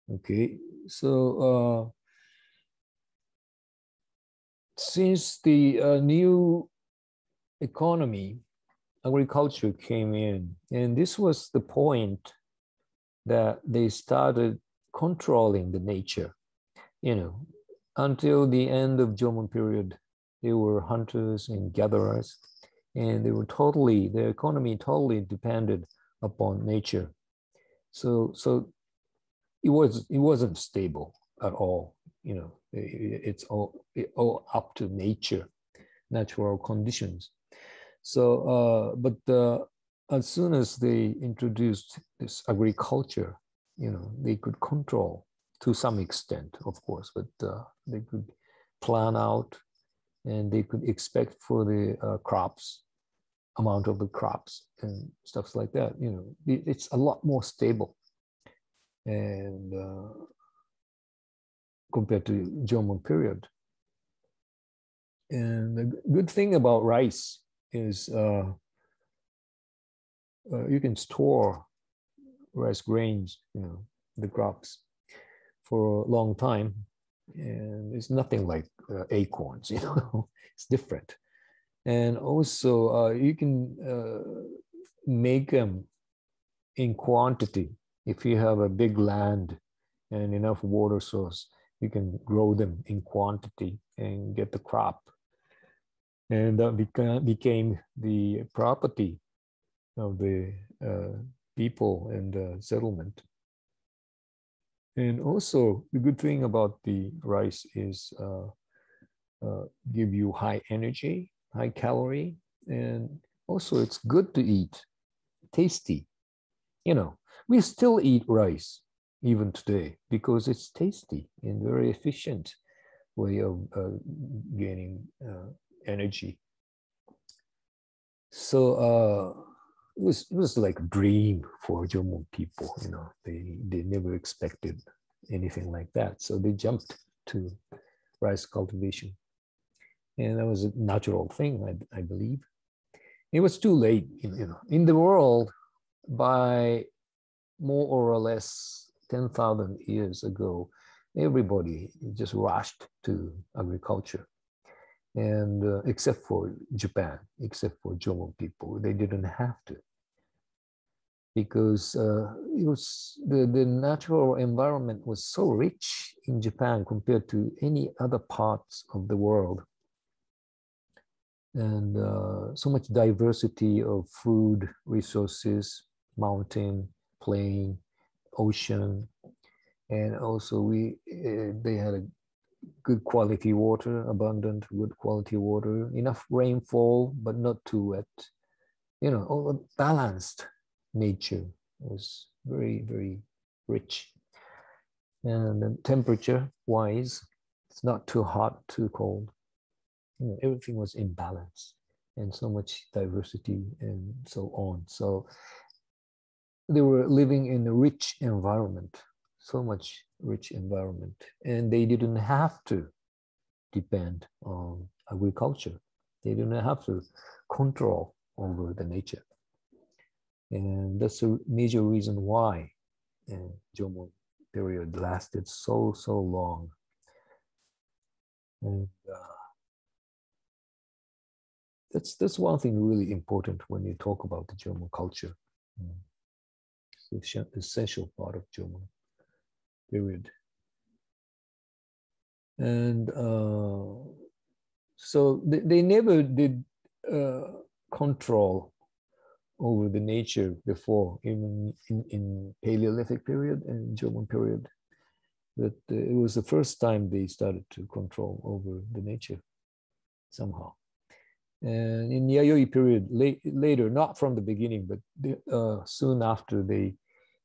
Okay, so since the new economy, agriculture came in, and this was the point that they started controlling the nature. You know, until the end of Jomon period, they were hunters and gatherers, and they were totally, their economy totally depended upon nature. So it wasn't stable at all. You know, it's all up to nature, natural conditions. So, but as soon as they introduced this agriculture, you know, they could control to some extent, of course, but they could plan out and they could expect for the crops, amount of the crops and stuff like that. You know, it's a lot more stable and compared to Jomon period. And the good thing about rice is you can store rice grains, you know, the crops for a long time, and it's nothing like acorns, you know, it's different. And also you can make them in quantity. If you have a big land and enough water source, you can grow them in quantity and get the crop. And that became the property of the people and the settlement. And also, the good thing about the rice is give you high energy, high calorie, and also it's good to eat, tasty. You know, we still eat rice even today because it's tasty and very efficient way of gaining energy. So it was like a dream for Jomon people. You know, they never expected anything like that, so they jumped to rice cultivation, and that was a natural thing, I believe. It was too late, you know, in the world. By more or less 10,000 years ago, everybody just rushed to agriculture. And except for Japan, except for Jomon people, they didn't have to, because it was the natural environment was so rich in Japan compared to any other parts of the world, and so much diversity of food resources, mountain, plain, ocean, and also they had a good quality water, abundant, good quality water, enough rainfall, but not too wet. You know, all a balanced nature was very, very rich. And then temperature wise, it's not too hot, too cold. You know, everything was in balance and so much diversity and so on. So they were living in a rich environment, so much rich environment, and they didn't have to depend on agriculture. They didn't have to control over the nature. And that's a major reason why Jomon period lasted so long. And that's one thing really important when you talk about the Jomon culture. It's an essential part of Jomon period. And so they never did control over the nature before, even in Paleolithic period and Jomon period. But it was the first time they started to control over the nature somehow. And in Yayoi period, later, not from the beginning, but soon after, they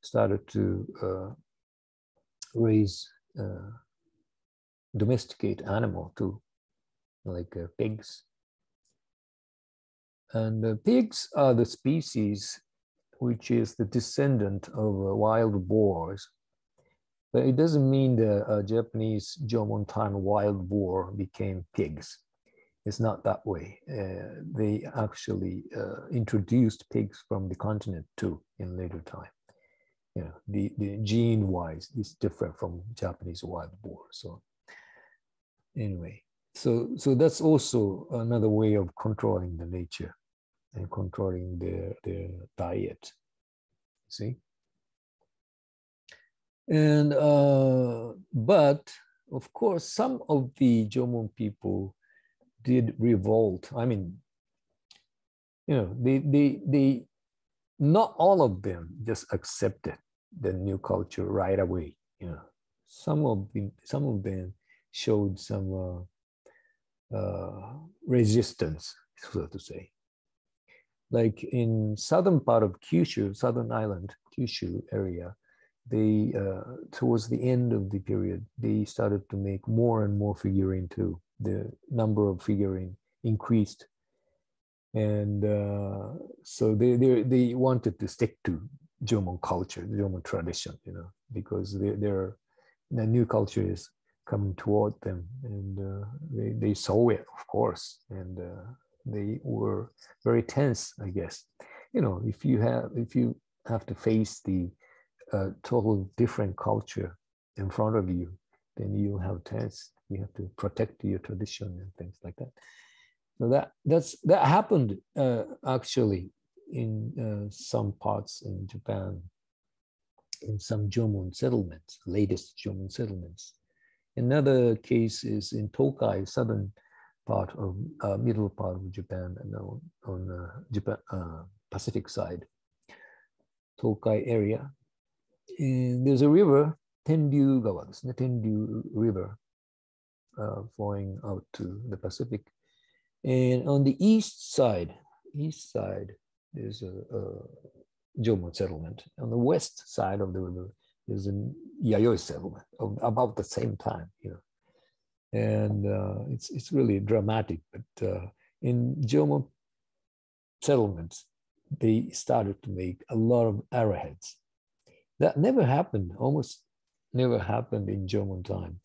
started to raise domesticate animal too, like pigs. And pigs are the species which is the descendant of wild boars. But it doesn't mean the Japanese Jomon time wild boar became pigs. It's not that way. They actually introduced pigs from the continent too in later time. You know, the gene-wise is different from Japanese wild boar. So anyway, so that's also another way of controlling the nature and controlling their diet. See? And but of course, some of the Jomon people did revolt. I mean, you know, they not all of them just accepted the new culture right away. You know, some of them showed some resistance, so to say. Like in southern part of Kyushu, southern island, Kyushu area, they towards the end of the period, they started to make more and more figurine too. The number of figurine increased, and so they wanted to stick to Jomon culture, Jomon tradition, you know, because the new culture is coming toward them, and they saw it, of course, and they were very tense, I guess. You know, if you have to face the total different culture in front of you, then you have tense. You have to protect your tradition and things like that. So that happened actually in some parts in Japan, in some Jomon settlements, latest Jomon settlements. Another case is in Tokai, southern part of middle part of Japan, and on Japan Pacific side, Tokai area. And there's a river, Tendyu Gawa, Tendyu River, flowing out to the Pacific. And on the east side, there's a Jomon settlement. On the west side of the river, there's a Yayoi settlement of about the same time, you know. And it's really dramatic. But in Jomon settlements, they started to make a lot of arrowheads. That never happened, almost never happened in Jomon time.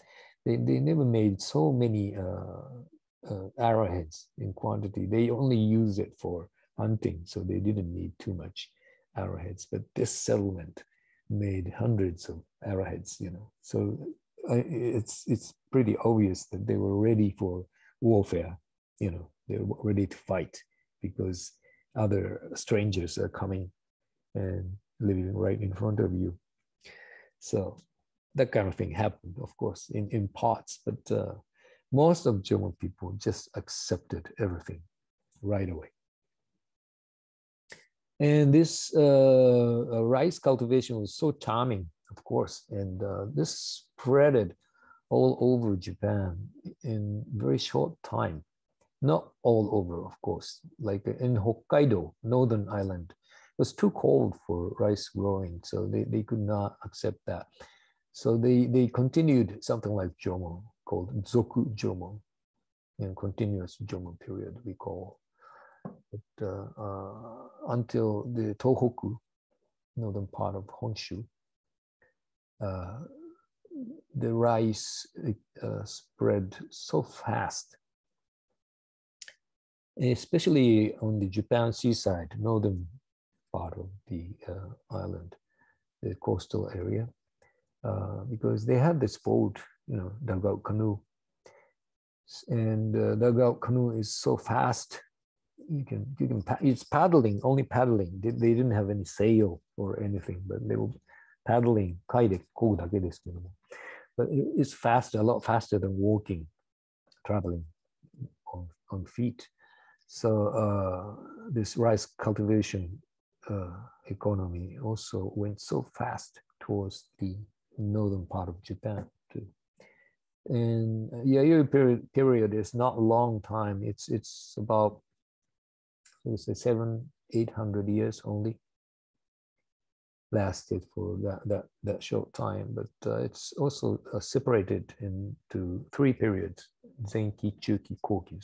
They never made so many arrowheads in quantity. They only use it for hunting, so they didn't need too much arrowheads. But this settlement made hundreds of arrowheads, you know. So it's pretty obvious that they were ready for warfare, you know. They were ready to fight because other strangers are coming and living right in front of you. So that kind of thing happened, of course, in parts, but most of German people just accepted everything right away. And this rice cultivation was so charming, of course, and this spreaded all over Japan in very short time. Not all over, of course. Like in Hokkaido, northern island, it was too cold for rice growing, so they could not accept that. So they continued something like Jomon, called Zoku Jomon, and continuous Jomon period, we call. But until the Tohoku, northern part of Honshu, the rice spread so fast, especially on the Japan seaside, northern part of the island, the coastal area, because they had this boat, you know, dugout canoe, and dugout canoe is so fast. You can it's paddling, only paddling. They didn't have any sail or anything, but they were paddling. But it's faster, a lot faster than walking, traveling on feet. So this rice cultivation economy also went so fast towards the northern part of Japan too. And Yayoi period is not a long time. It's about, let's say, 700-800 years only lasted for that short time. But it's also separated into 3 periods: Zenki, Chuki, Koki,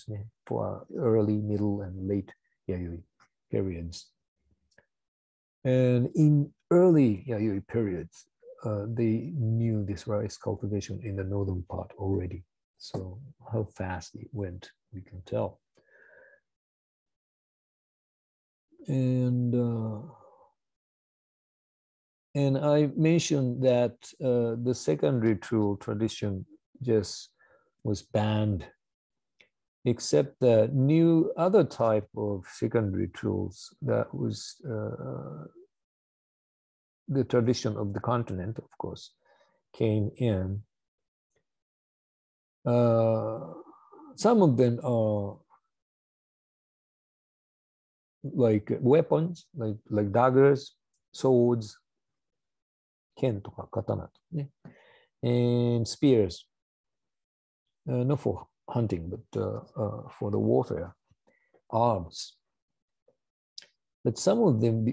for early, middle, and late Yayoi periods. And in early Yayoi periods, they knew this rice cultivation in the northern part already. So how fast it went, we can tell. And And I mentioned that the secondary tool tradition just was banned, except the new other type of secondary tools that was the tradition of the continent, of course, came in. Some of them are like weapons, like daggers, swords, ken とか刀とかね, and spears, not for hunting, but for the warfare, arms. But some of them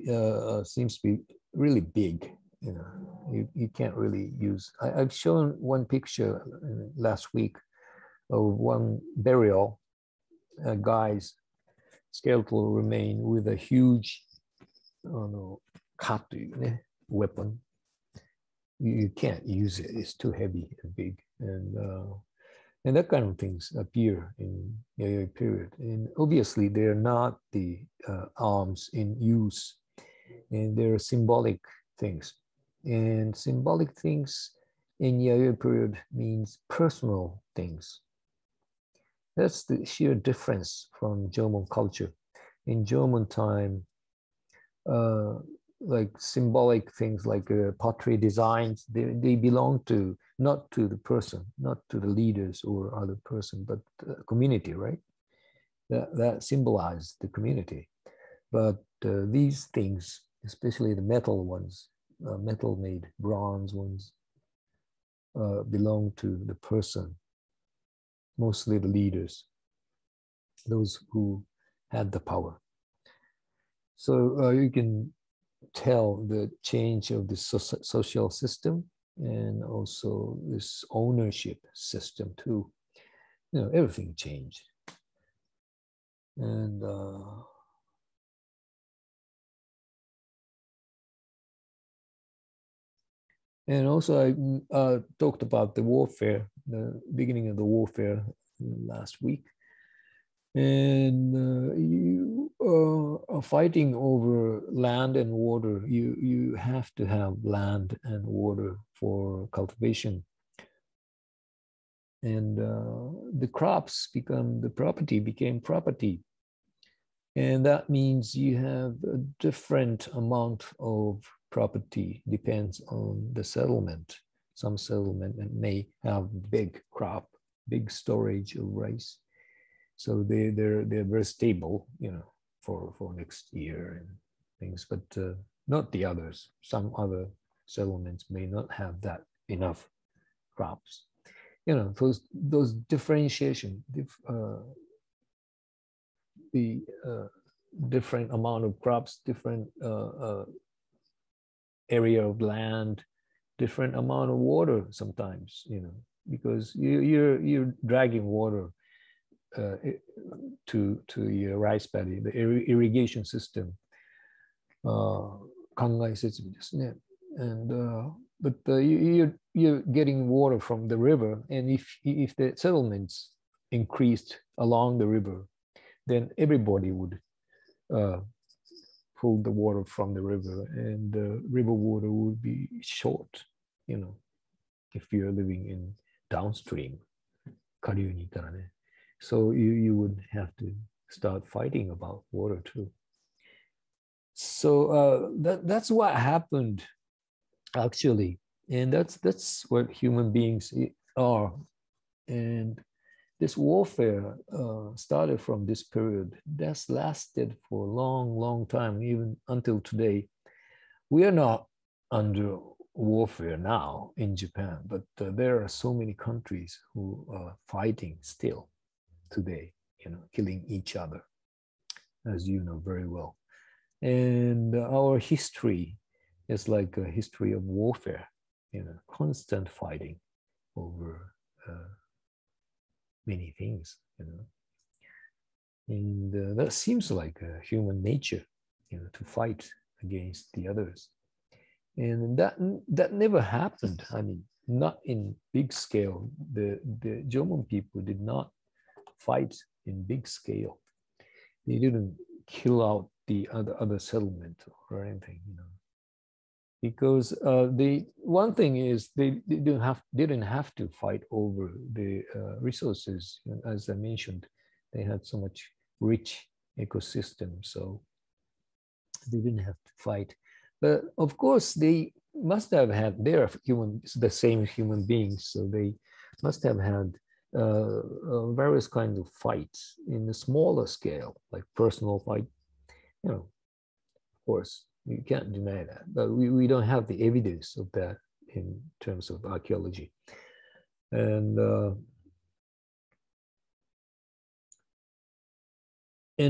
seems to be really big. You know, you can't really use. I've shown one picture last week of one burial, a guy's skeletal remain with a huge weapon. You can't use it. It's too heavy and big. And that kind of things appear in Yayoi period. And obviously, they're not the arms in use, and they're symbolic things. And symbolic things in Yayoi period means personal things. That's the sheer difference from German culture. In German time, like symbolic things like pottery designs, they belong to not to the person, not to the leaders or other person, but the community, right? That symbolize the community. But these things, especially the metal ones, metal made bronze ones, belong to the person, mostly the leaders, those who had the power. So you can tell the change of the social system and also this ownership system too. You know, everything changed. And also I talked about the warfare, the beginning of the warfare last week. And you are fighting over land and water. You have to have land and water for cultivation. And the crops became property. And that means you have a different amount of property, depends on the settlement. Some settlement may have big crop, big storage of rice. So they're very stable, you know, for next year and things, but not the others. Some other settlements may not have that enough crops. You know, those differentiation, the different amount of crops, different area of land, different amount of water sometimes, you know, because you're dragging water to your rice paddy, the irrigation system, 灌漑設備ですね. And but you're getting water from the river, and if the settlements increased along the river, then everybody would pull the water from the river, and the river water would be short, you know, if you're living in downstream. 下流にいたらね. So you would have to start fighting about water too. So that's what happened actually, and that's what human beings are. And this warfare started from this period. That's lasted for a long time, even until today. We are not under warfare now in Japan, but there are so many countries who are fighting still today, you know, killing each other, as you know very well. And our history is like a history of warfare, you know, constant fighting over many things, you know. And that seems like human nature, you know, to fight against the others. And that never happened. I mean, not in big scale. The German people did not fight in big scale. They didn't kill out the other settlement or anything, you know. because the one thing is they didn't have to fight over the resources. As I mentioned, they had so much rich ecosystem, so they didn't have to fight. But of course, they must have had, they're the same human beings, so they must have had various kinds of fights in a smaller scale, like personal fight. Of course, you can't deny that, but we don't have the evidence of that in terms of archaeology. And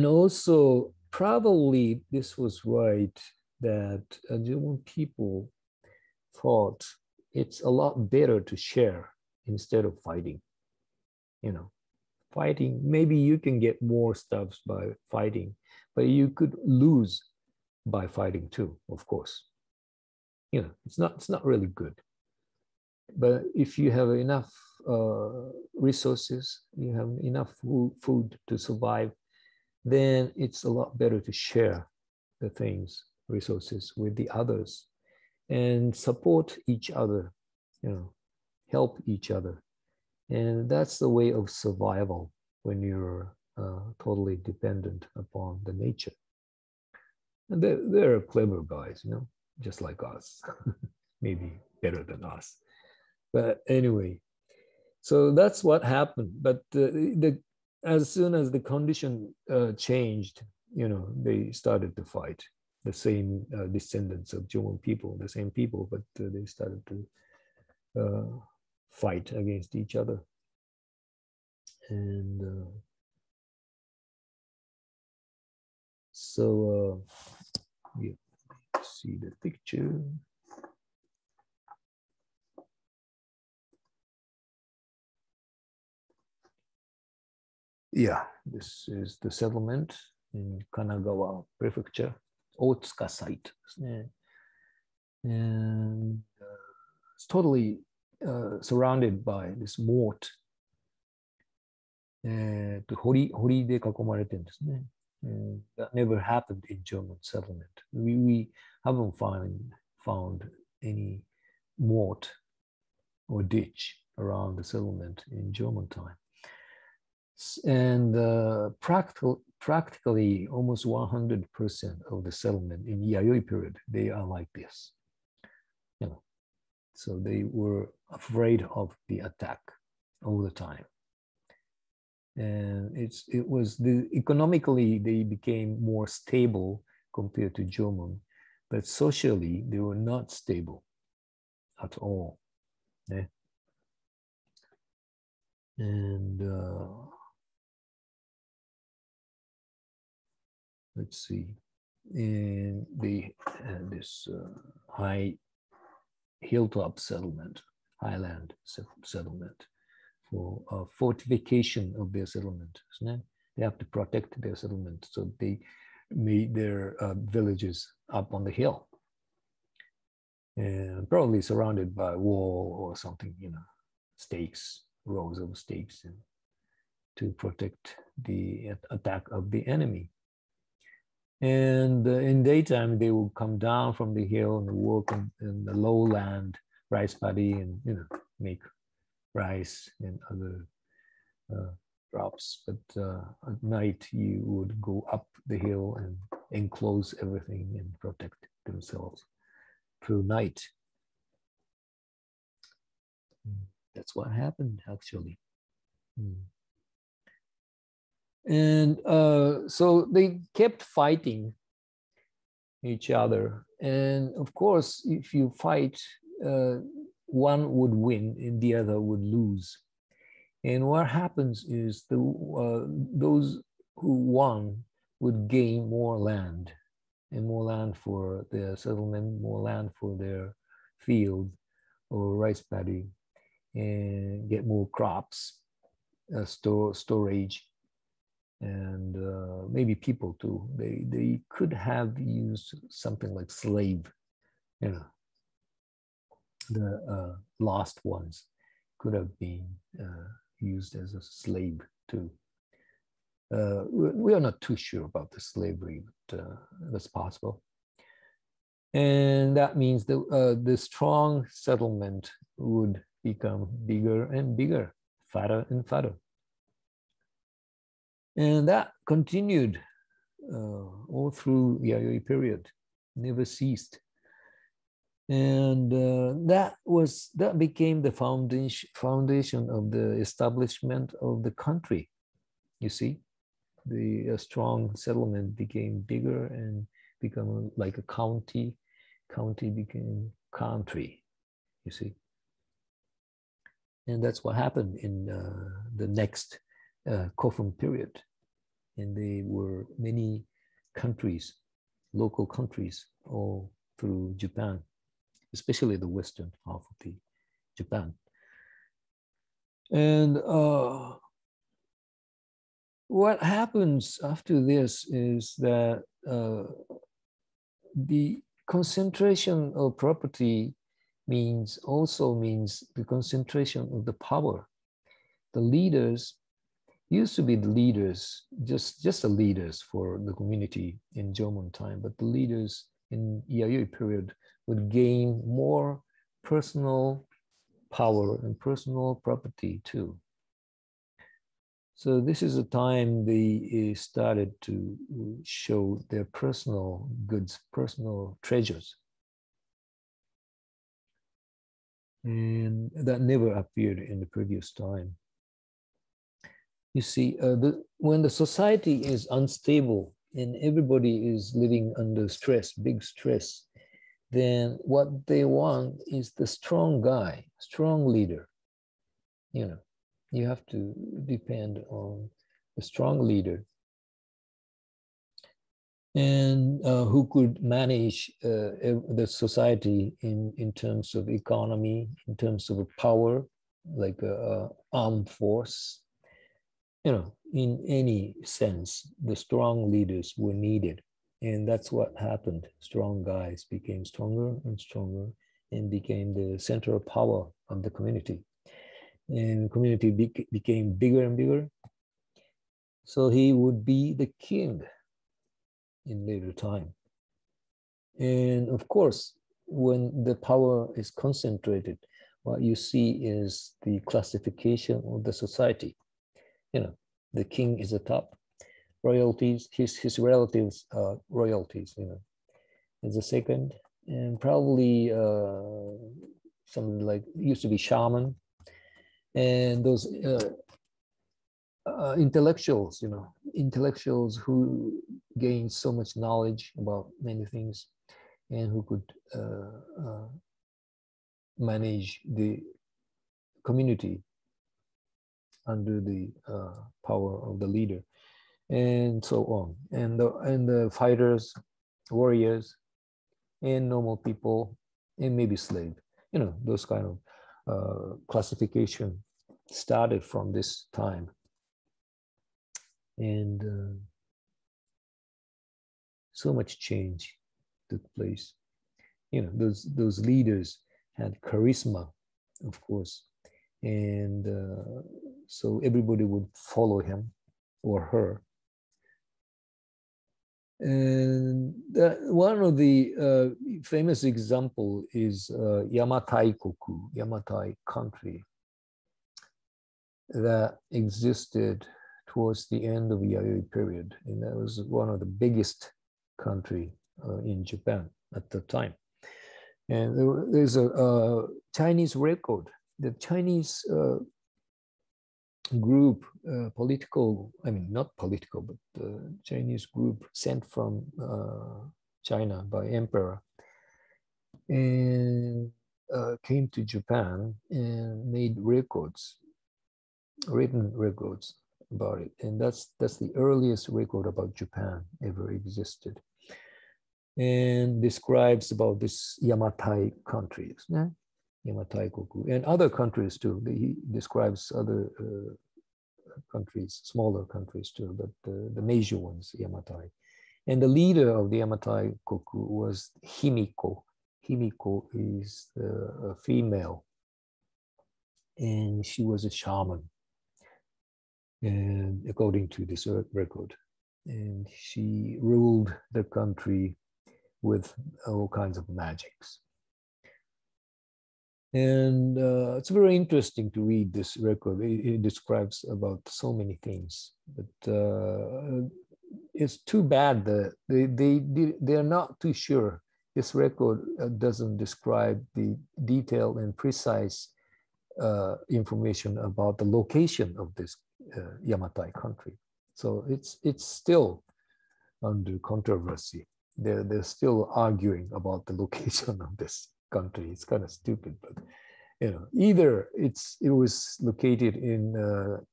also, probably this was right that German people thought it's a lot better to share instead of fighting. Fighting, maybe you can get more stuff by fighting, but you could lose by fighting too, of course. It's not really good. But if you have enough resources, you have enough food to survive, then it's a lot better to share the things, resources with the others and support each other, help each other. And that's the way of survival when you're totally dependent upon the nature. And they're clever guys, just like us, maybe better than us. But anyway, so that's what happened. But as soon as the condition changed, they started to fight. The same descendants of German people, the same people, but they started to fight against each other. And so yeah, see the picture. Yeah, this is the settlement in Kanagawa Prefecture, Otsuka site. And it's totally surrounded by this moat. 堀で囲まれてるんですね。That never happened in German settlement. We haven't found any moat or ditch around the settlement in German time. And practically almost 100% of the settlement in Yayoi period, they are like this. So they were afraid of the attack all the time. And economically, they became more stable compared to German, but socially, they were not stable at all. Yeah. And let's see, and they had this high hilltop settlement, highland settlement for fortification of their settlement. They have to protect their settlement, so they made their villages up on the hill, and probably surrounded by a wall or something, stakes, rows of stakes, to protect the attack of the enemy. And in daytime, they will come down from the hill and work in the lowland rice paddy and make rice and other crops. But at night, you would go up the hill and enclose everything and protect themselves through night. That's what happened, actually. And so they kept fighting each other. And of course, if you fight, one would win and the other would lose. And what happens is those who won would gain more land, and more land for their settlement, more land for their field or rice paddy, and get more crops, storage, and maybe people too. They could have used something like slave, the lost ones could have been used as a slave too. We are not too sure about the slavery, but that's possible. And that means the strong settlement would become bigger and bigger, fatter and fatter. And that continued all through Yayoi period, never ceased. And that became the foundation of the establishment of the country. You see, the strong settlement became bigger and become like a county. County became country. You see, and that's what happened in the next Kofun period. And there were many countries, local countries, all through Japan, especially the western half of the Japan. And what happens after this is that the concentration of property also means the concentration of the power. The leaders used to be the leaders, just the leaders for the community in Jomon time, but the leaders in Yayoi period would gain more personal power and personal property too. So this is a time they started to show their personal goods, personal treasures. And that never appeared in the previous time. You see, when the society is unstable and everybody is living under stress, big stress, then what they want is the strong guy, strong leader. You know, you have to depend on a strong leader and who could manage the society in terms of economy, in terms of power, like an armed force. You know, in any sense, the strong leaders were needed. And that's what happened. Strong guys became stronger and stronger and became the central power of the community. And community became bigger and bigger. So he would be the king in later time. And of course, when the power is concentrated, what you see is the classification of the society. You know, the king is the top. Royalties, his relatives are royalties, you know, is the second. And probably something like, used to be shaman. And those intellectuals, you know, intellectuals who gain so much knowledge about many things and who could manage the community under the power of the leader, and so on. And the fighters, warriors, and normal people, and maybe slave. You know, those kind of classification started from this time. And so much change took place. You know, those leaders had charisma, of course, and so everybody would follow him or her. And one of the famous example is Yamatai Koku, Yamatai country, that existed towards the end of the Yayoi period, and that was one of the biggest country in Japan at the time. And there's a Chinese record. The Chinese group, political, I mean, not political, but the Chinese group sent from China by emperor, and came to Japan and made records, written records about it. And that's the earliest record about Japan ever existed, and describes about this Yamatai countries, yeah? Yamatai Koku, and other countries too. He describes other countries, smaller countries too, but the major ones, Yamatai. And the leader of the Yamatai Koku was Himiko. Himiko is a female, and she was a shaman, and according to this record. And she ruled the country with all kinds of magics. And it's very interesting to read this record. It describes about so many things, but it's too bad that they're not too sure. This record doesn't describe the detailed and precise information about the location of this Yamatai country. So it's still under controversy. They're still arguing about the location of this country. It's kind of stupid, but either it was located in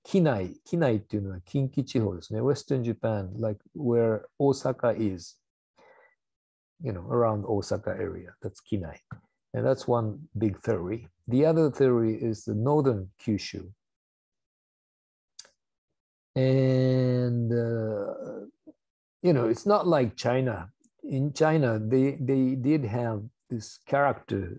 Kinai. Kinai っていうのは近畿地方ですね. Western Japan, like where Osaka is, around Osaka area. That's Kinai. And that's one big theory. The other theory is the northern Kyushu. And, it's not like China. In China, they did have this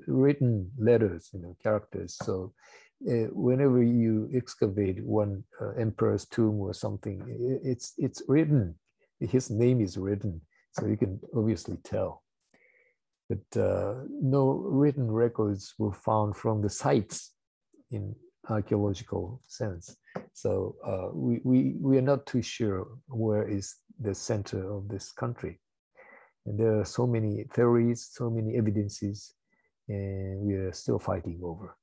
written letters, characters. So whenever you excavate one emperor's tomb or something, it's written. His name is written, so you can obviously tell. But no written records were found from the sites in archaeological sense. So we are not too sure where is the center of this country. And there are so many theories, so many evidences, and we are still fighting over.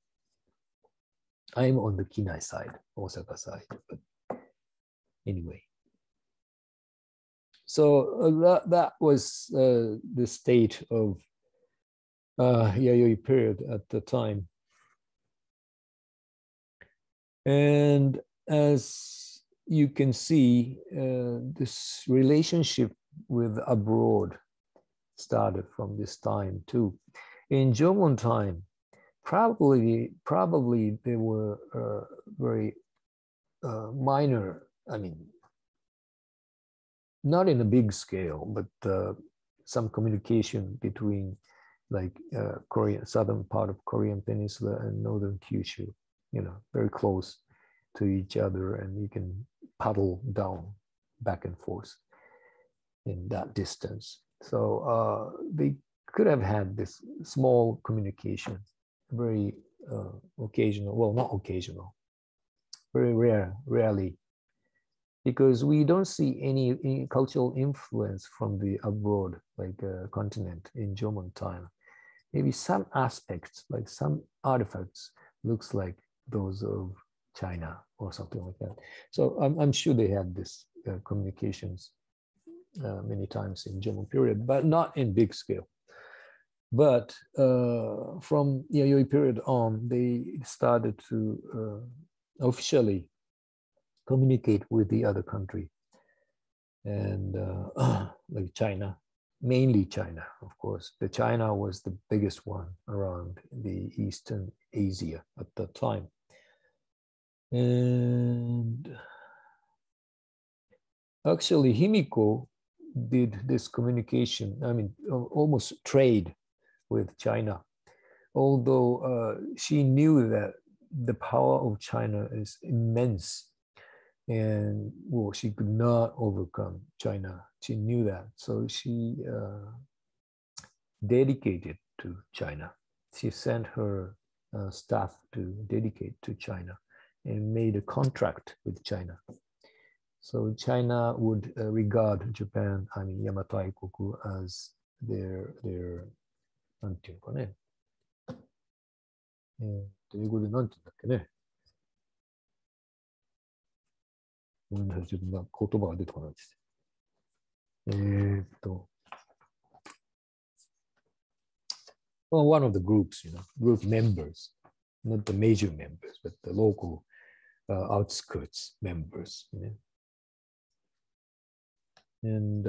I'm on the Kinai side, Osaka side, but anyway. So that was the state of Yayoi period at the time. And as you can see, this relationship with abroad started from this time too. In Jomon time, probably they were very minor, not in a big scale, but some communication between like southern part of Korean Peninsula and northern Kyushu, very close to each other, and you can paddle down back and forth in that distance. So they could have had this small communication, very occasional, well, not occasional, very rarely, because we don't see any cultural influence from the abroad, like continent in Jomon time. Maybe some aspects, like some artifacts, looks like those of China or something like that. So I'm sure they had this communications many times in Jomon period, but not in big scale. But from Yayoi period on, they started to officially communicate with the other country, and like China, mainly China, of course. The China was the biggest one around the Eastern Asia at that time. And actually, Himiko did this communication, almost trade with China, although she knew that the power of China is immense, and well, she could not overcome China. She knew that, so she dedicated to China. She sent her staff to dedicate to China and made a contract with China. So China would regard Japan, Yamatai Koku, as their なんていうかね。英語でなんて言うんだっけね。ごめんなさい、ちょっと言葉が出てこないです。Well, one of the groups, group members, not the major members, but the local outskirts members. And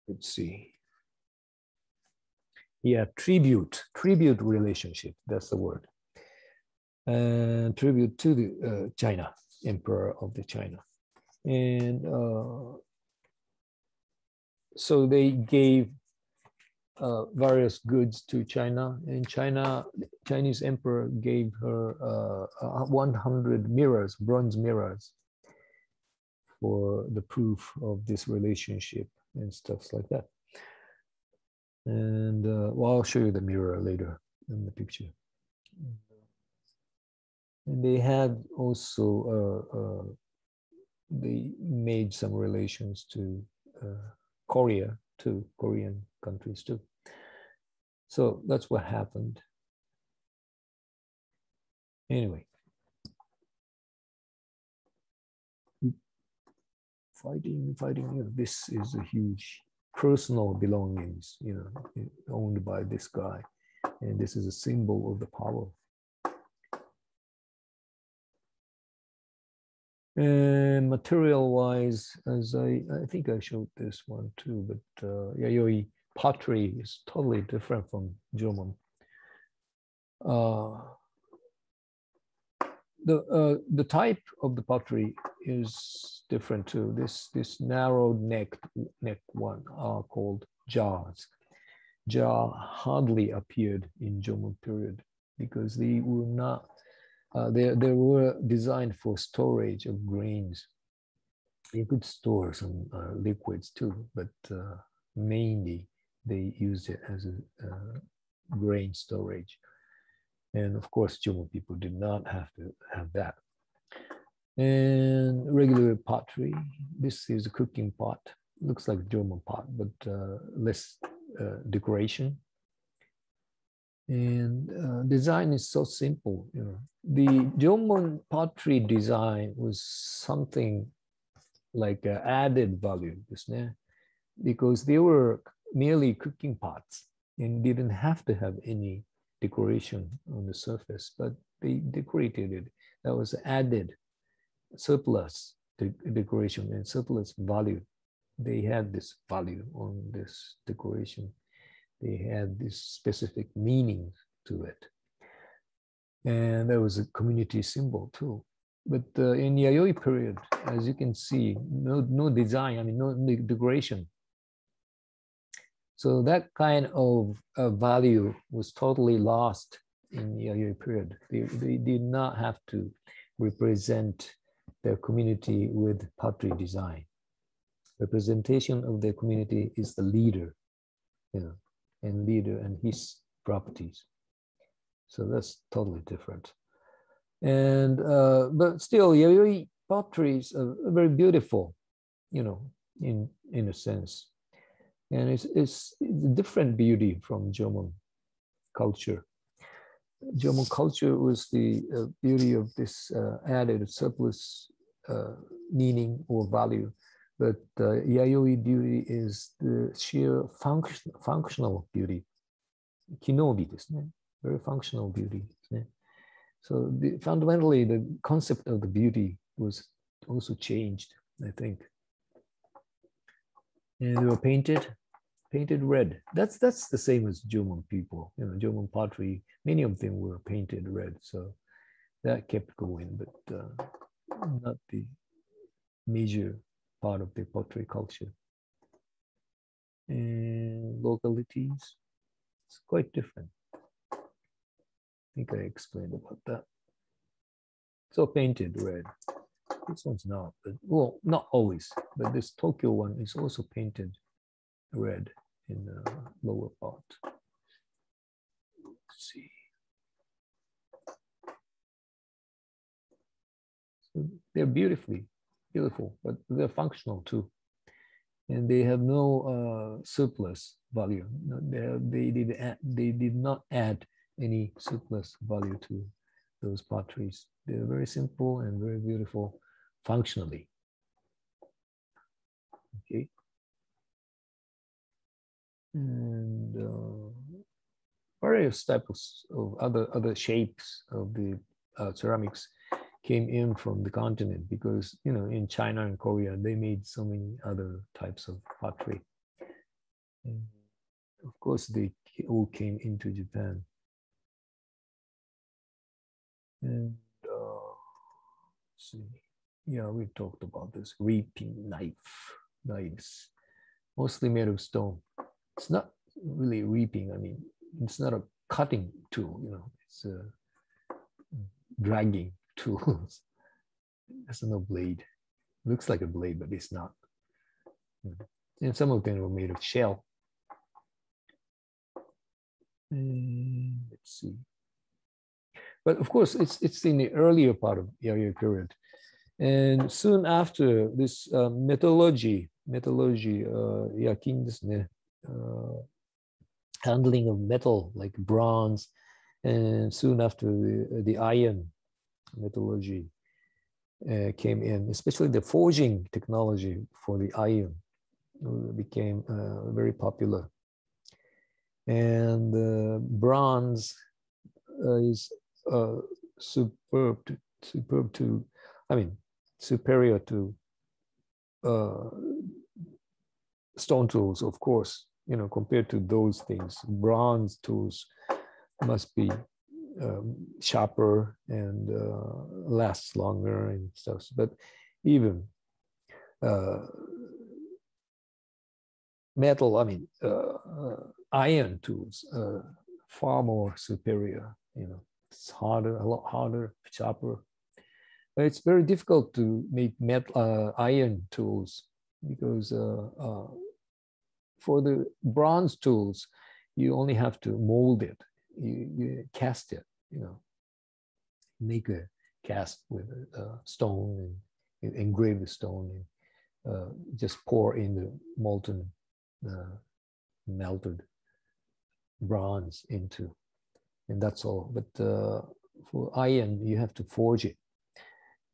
let's see. Yeah, tribute relationship, that's the word. Tribute to the China, emperor of the China. And so they gave various goods to China, and Chinese emperor gave her 100 mirrors, bronze mirrors, for the proof of this relationship and stuff like that. And well, I'll show you the mirror later in the picture. And they had also, they made some relations to Korea too, Korean countries too. So that's what happened. Anyway. Fighting, you know, this is a huge personal belongings, you know, owned by this guy. And this is a symbol of the power. And material-wise, as I think I showed this one too, but Yayoi pottery is totally different from Jomon. The type of the pottery is different too. This narrow neck one are called jars. Jar hardly appeared in Jomon period because they were not. They were designed for storage of grains. You could store some liquids too, but mainly they used it as a grain storage. And of course, Jomon people did not have to have that. And regular pottery, this is a cooking pot. Looks like a Jomon pot, but less decoration. And design is so simple. You know, the Jomon pottery design was something like added value, isn't it? Because they were merely cooking pots and didn't have to have any decoration on the surface, but they decorated it. That was added surplus decoration and surplus value. They had this value on this decoration. They had this specific meaning to it. And there was a community symbol too. But in Yayoi period, as you can see, no design, I mean, no decoration. So that kind of value was totally lost in the Yayoi period. They did not have to represent their community with pottery design. Representation of their community is the leader, you know, and leader and his properties. So that's totally different. And but still, Yayoi potteries are very beautiful, you know, in a sense. And it's a different beauty from Jomon culture. Jomon culture was the beauty of this added surplus meaning or value. But Yayoi beauty is the sheer functional beauty. Kinobi desu ne. Very functional beauty. So fundamentally, the concept of the beauty was also changed, I think. And they were painted red. That's the same as Jomon people. You know, Jomon pottery, many of them were painted red. So that kept going, but not the major part of the pottery culture. And localities, it's quite different. I think I explained about that. So painted red. This one's not, but well, not always, but this Tokyo one is also painted red in the lower part. Let's see. So they're beautiful, but they're functional too. And they have no surplus value. They did not add any surplus value to those potteries. They're very simple and very beautiful functionally. Okay. And various types of other shapes of the ceramics came in from the continent because, you know, in China and Korea, they made so many other types of pottery. And of course, they all came into Japan. And let's see. Yeah, we talked about this reaping knives. mostly made of stone. It's not really reaping. I mean, it's not a cutting tool, you know, it's a dragging tool. There's no blade. Looks like a blade, but it's not. And some of them were made of shell. And let's see. But of course, it's in the earlier part of Yayoi period. And soon after this metallurgy, yakin desu ne, handling of metal like bronze, and soon after the iron metallurgy came in, especially the forging technology for the iron became very popular. And bronze is superior to stone tools, of course. You know, compared to those things, bronze tools must be sharper and lasts longer and stuff. But even metal, I mean, iron tools, far more superior. You know, it's harder, a lot harder, sharper. But it's very difficult to make metal, iron tools because for the bronze tools, you only have to mold it, you cast it, you know, make a cast with a stone and engrave the stone and just pour in the molten, melted bronze into, and that's all. But for iron, you have to forge it.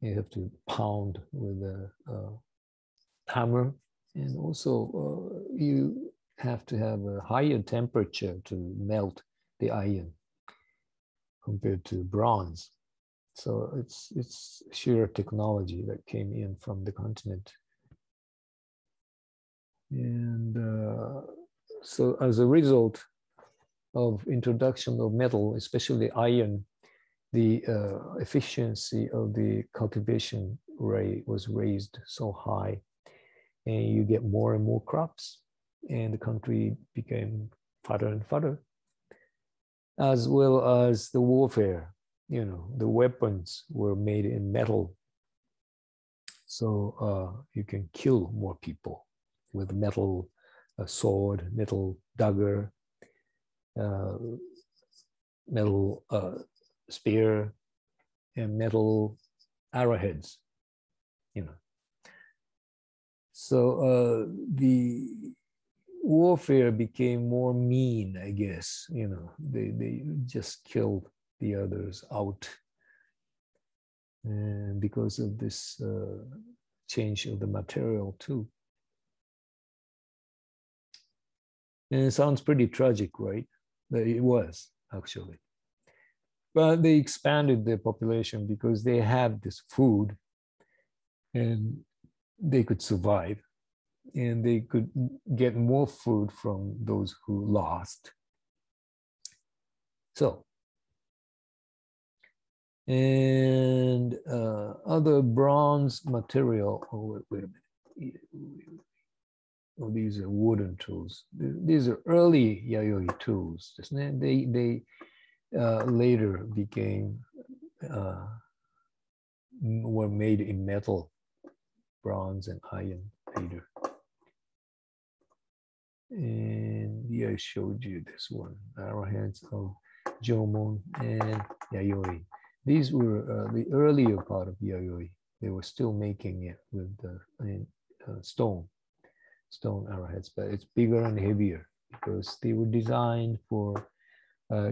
You have to pound with a hammer, and also you have to have a higher temperature to melt the iron compared to bronze. So it's sheer technology that came in from the continent. And so as a result of introduction of metal, especially iron, the efficiency of the cultivation rate was raised so high, and you get more and more crops, and the country became fatter and fatter, as well as the warfare. You know, the weapons were made in metal, so you can kill more people with metal sword, metal dagger, metal spear, and metal arrowheads, you know. So the warfare became more mean, I guess, you know, they just killed the others out. And because of this change of the material too. And it sounds pretty tragic, right? It was, actually. But they expanded their population because they had this food and they could survive, and they could get more food from those who lost. So, and other bronze material, oh, wait a minute. Oh, these are wooden tools. These are early yayoi tools. They later became, were made in metal, bronze and iron later. And here I showed you this one, arrowheads of Jomon and yayoi. These were the earlier part of yayoi. They were still making it with stone arrowheads, but it's bigger and heavier because they were designed for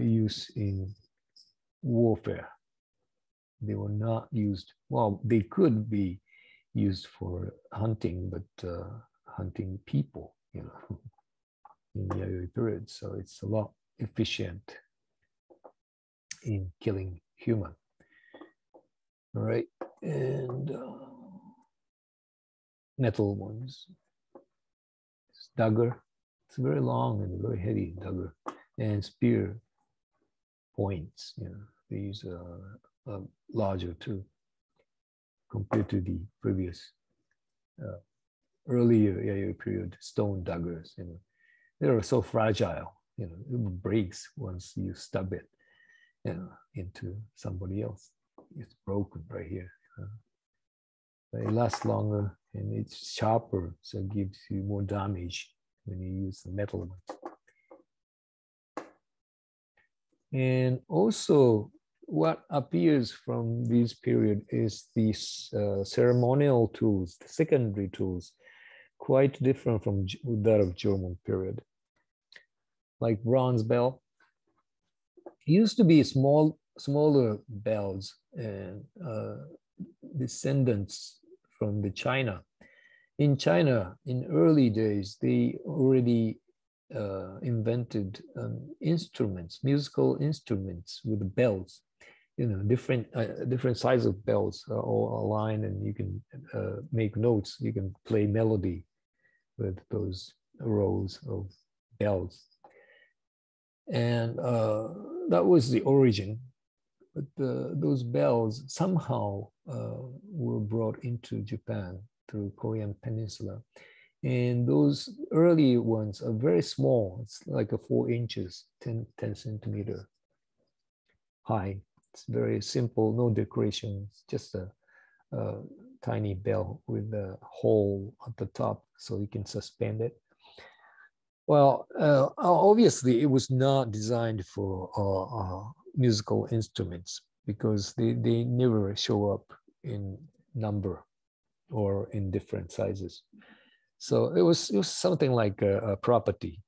use in warfare. They were not used, well, they could be used for hunting, but hunting people, you know, in the Yayoi period. So it's a lot efficient in killing human. All right, and metal ones. It's dagger. It's very long and very heavy dagger, and spear points. You know, these are larger too compared to the previous earlier Yayoi period stone daggers. They are so fragile. It breaks once you stab it, into somebody else. It's broken right here. But it lasts longer and it's sharper, so it gives you more damage when you use the metal ones. And also, what appears from this period is these ceremonial tools, the secondary tools, quite different from that of German period. Like bronze bell. It used to be smaller bells and descendants from the China. In China, in early days, they already invented instruments, musical instruments with bells. Different size of bells all aligned, and you can make notes. You can play melody with those rows of bells, and that was the origin. But those bells somehow were brought into Japan through Korean Peninsula. And those early ones are very small. It's like a 4 inches, 10 centimeter high. It's very simple, no decorations, just a tiny bell with a hole at the top so you can suspend it. Well, obviously it was not designed for musical instruments because they never show up in number or in different sizes. So it was something like a property,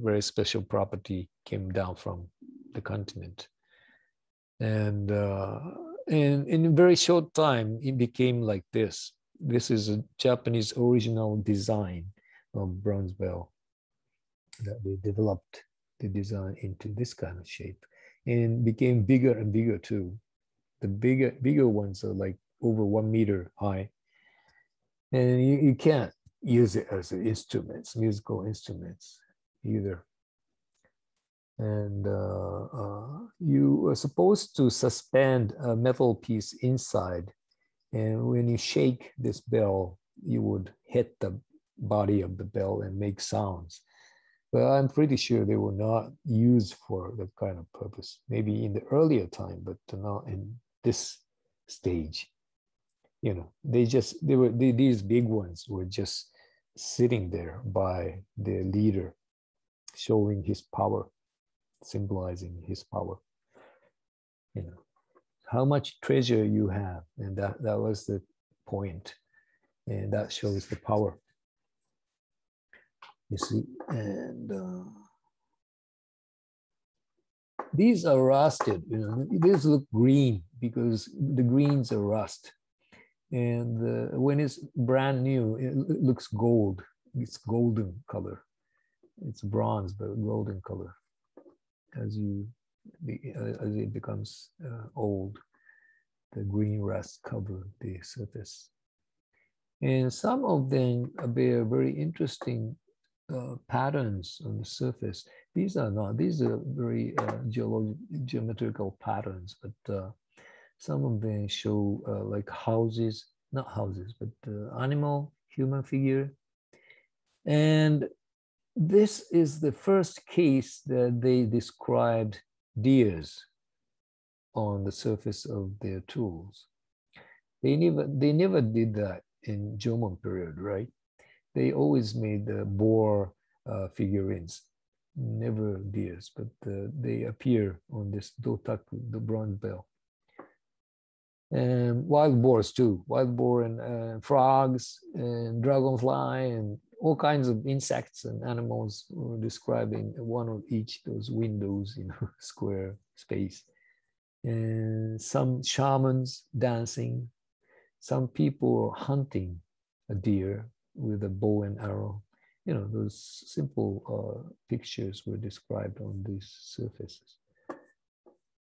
very special property came down from the continent. And in a very short time, it became like this. This is a Japanese original design of bronze bell that they developed the design into this kind of shape, and became bigger and bigger too. The bigger ones are like over 1 meter high, and you can't use it as instruments, musical instruments either. And you are supposed to suspend a metal piece inside, and when you shake this bell, you would hit the body of the bell and make sounds. But I'm pretty sure they were not used for that kind of purpose. Maybe in the earlier time, but not in this stage. These big ones were just sitting there by the leader, showing his power, symbolizing his power. How much treasure you have, and that was the point, and that shows the power. You see, and these are rusted. These look green because the greens are rust. And when it's brand new, it looks gold. It's golden color. It's bronze, but golden color. As it becomes old, the green rust cover the surface. And some of them bear very interesting patterns on the surface. These are very geometrical patterns, but some of them show like houses, not houses, but animal, human figure. And this is the first case that they described deers on the surface of their tools. They never did that in Jomon period, right? They always made the boar figurines, never deers, but they appear on this dotaku, the bronze bell. And wild boars too, wild boar and frogs and dragonfly and all kinds of insects and animals were describing one of each those windows in a square space. And some shamans dancing, some people hunting a deer with a bow and arrow. Those simple pictures were described on these surfaces.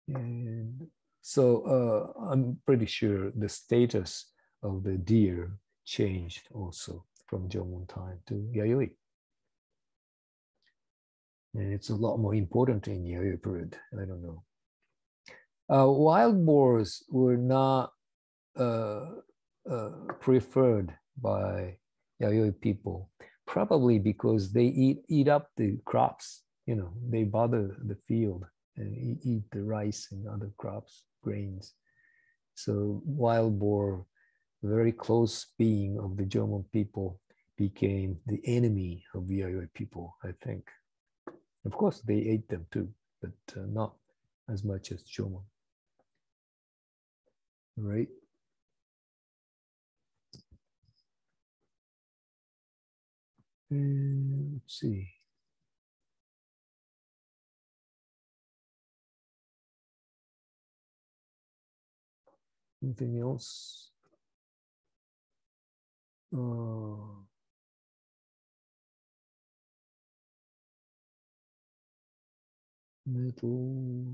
And so I'm pretty sure the status of the deer changed also from Jomon time to Yayoi. And it's a lot more important in Yayoi period. I don't know. Wild boars were not preferred by Yayoi people, probably because they eat up the crops. You know, they bother the field and eat the rice and other crops, grains. So wild boar, very close being of the Jomon people, became the enemy of the Yayoi people, I think. Of course, they ate them too, but not as much as Jomon. Right? Let's see. Anything else? Metal.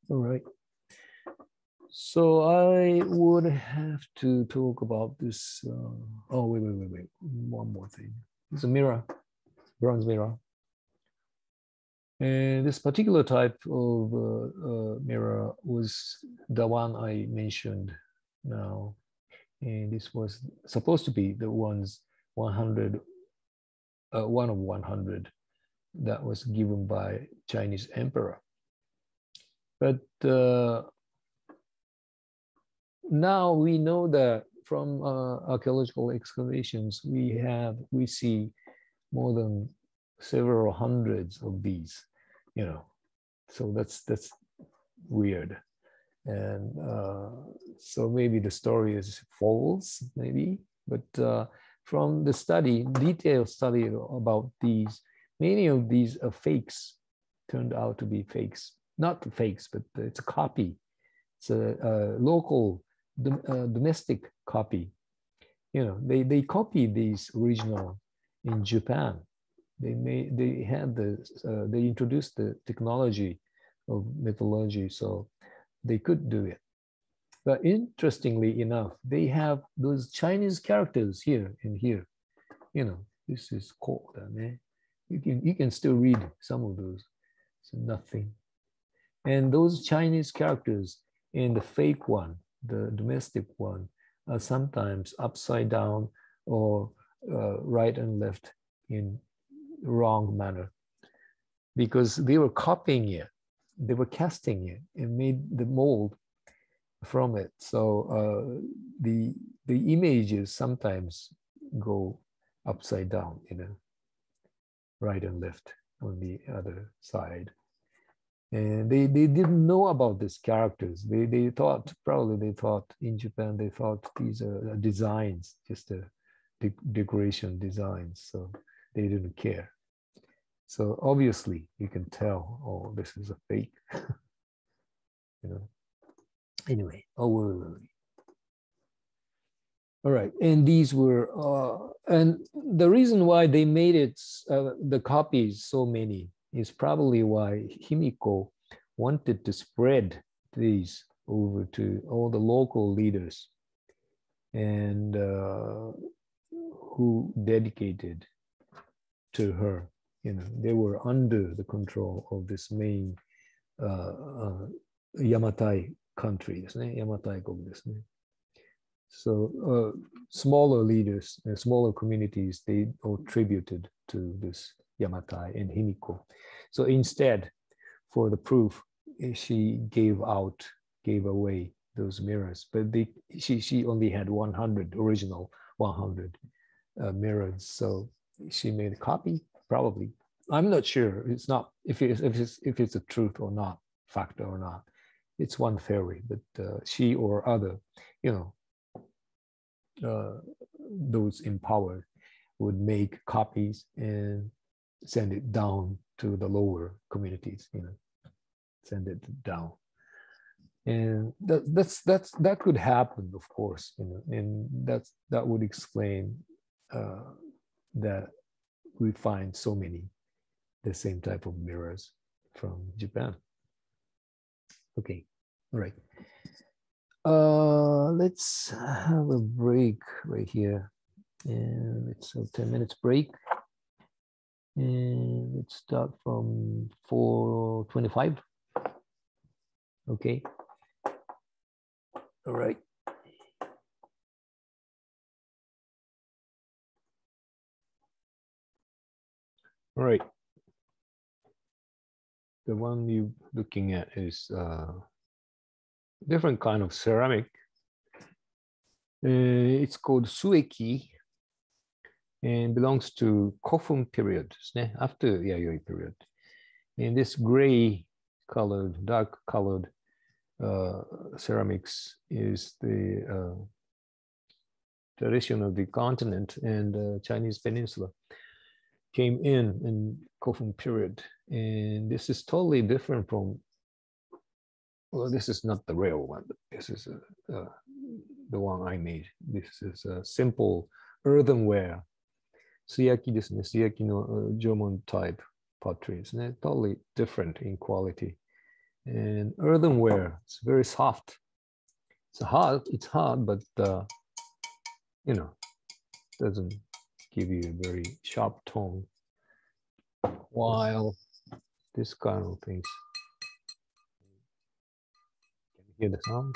All right. So I would have to talk about this. Oh, wait. One more thing. It's a mirror, bronze mirror. And this particular type of mirror was the one I mentioned now. And this was supposed to be the ones 100, one of 100 that was given by Chinese emperor. But now we know that from archaeological excavations, we see more than several hundreds of these, you know. So that's weird. And so maybe the story is false, maybe. But from the study, detailed study about these, many of these are fakes, turned out to be fakes. Not fakes, but it's a copy. It's a local domestic copy. You know, they copied these original in Japan. They introduced the technology of metallurgy, so they could do it. But interestingly enough, they have those Chinese characters here and here. You know, this is called. You can still read some of those. So nothing. And those Chinese characters in the fake one, the domestic one, are sometimes upside down or right and left in wrong manner, because they were copying it, they were casting it and made the mold from it. So the images sometimes go upside down, you know, right and left on the other side. And they didn't know about these characters. They thought, probably they thought in Japan, they thought these are designs, just a decoration designs. So they didn't care. So obviously you can tell, oh, this is a fake, you know. Anyway, oh, all right. And these were, and the reason why they made it, the copies so many, is probably why Himiko wanted to spread these over to all the local leaders and who dedicated to her. You know, they were under the control of this main Yamatai country, Yamatai国ですね. So smaller leaders, smaller communities, they all tributed to this Yamatai and Himiko. So instead, for the proof, she gave away those mirrors. But she only had 100, original 100 mirrors. So she made a copy, probably. I'm not sure. It's not, if it's a truth or not, factor or not. It's one theory, but she or other, you know, those in power would make copies and send it down to the lower communities, you know, send it down. And that could happen, of course, you know, and that would explain that we find so many the same type of mirrors from Japan. Okay, all right. Let's have a break right here, and it's a 10 minutes break, and let's start from 4:25. Okay, all right. All right. The one you're looking at is different kind of ceramic. It's called sueki and belongs to Kofun period, after Yayoi period. And this gray colored, dark colored ceramics is the tradition of the continent and Chinese peninsula. Came in Kofun period. And this is totally different from, well, this is not the real one, but this is the one I made. This is a simple earthenware. Suyaki desu ne, suyaki no Jomon type pottery. Totally different in quality. And earthenware, it's very soft. It's hard, but you know, doesn't give you a very sharp tone. While this kind of things, can you hear the sound?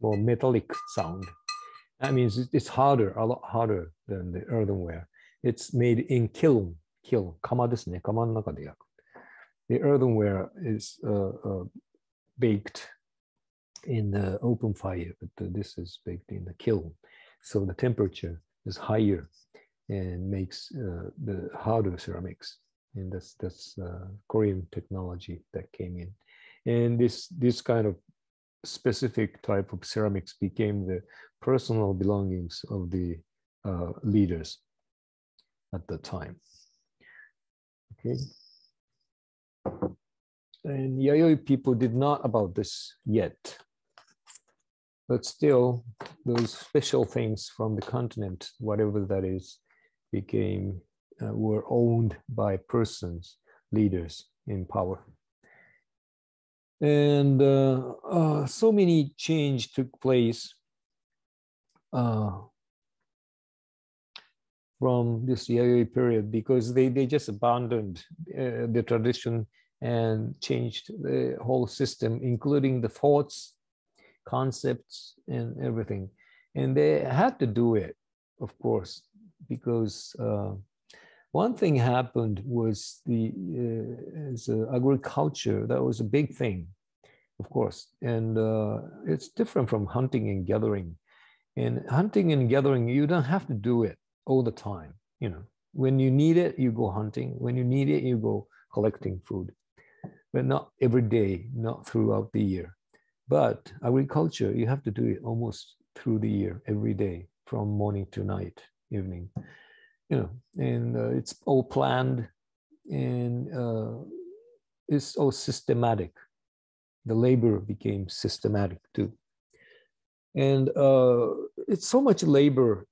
More metallic sound. That means it's harder, a lot harder than the earthenware. It's made in kiln, 窯ですね、窯の中で焼く。The earthenware is baked in the open fire, but this is baked in the kiln. So the temperature is higher and makes the harder ceramics. And that's Korean technology that came in. And this kind of specific type of ceramics became the personal belongings of the leaders at the time. Okay. And Yayoi people did not about this yet. But still, those special things from the continent, whatever that is, became, were owned by persons, leaders in power. And so many change took place from this Yayoi period because they just abandoned the tradition and changed the whole system, including the thoughts, concepts, and everything. And they had to do it, of course, because one thing happened was the agriculture. That was a big thing, of course. And it's different from hunting and gathering. And hunting and gathering, you don't have to do it all the time. You know, when you need it, you go hunting. When you need it, you go collecting food. But not every day, not throughout the year. But agriculture, you have to do it almost through the year, every day, from morning to night, evening. You know, and it's all planned and it's all systematic. The labor became systematic too. And it's so much labor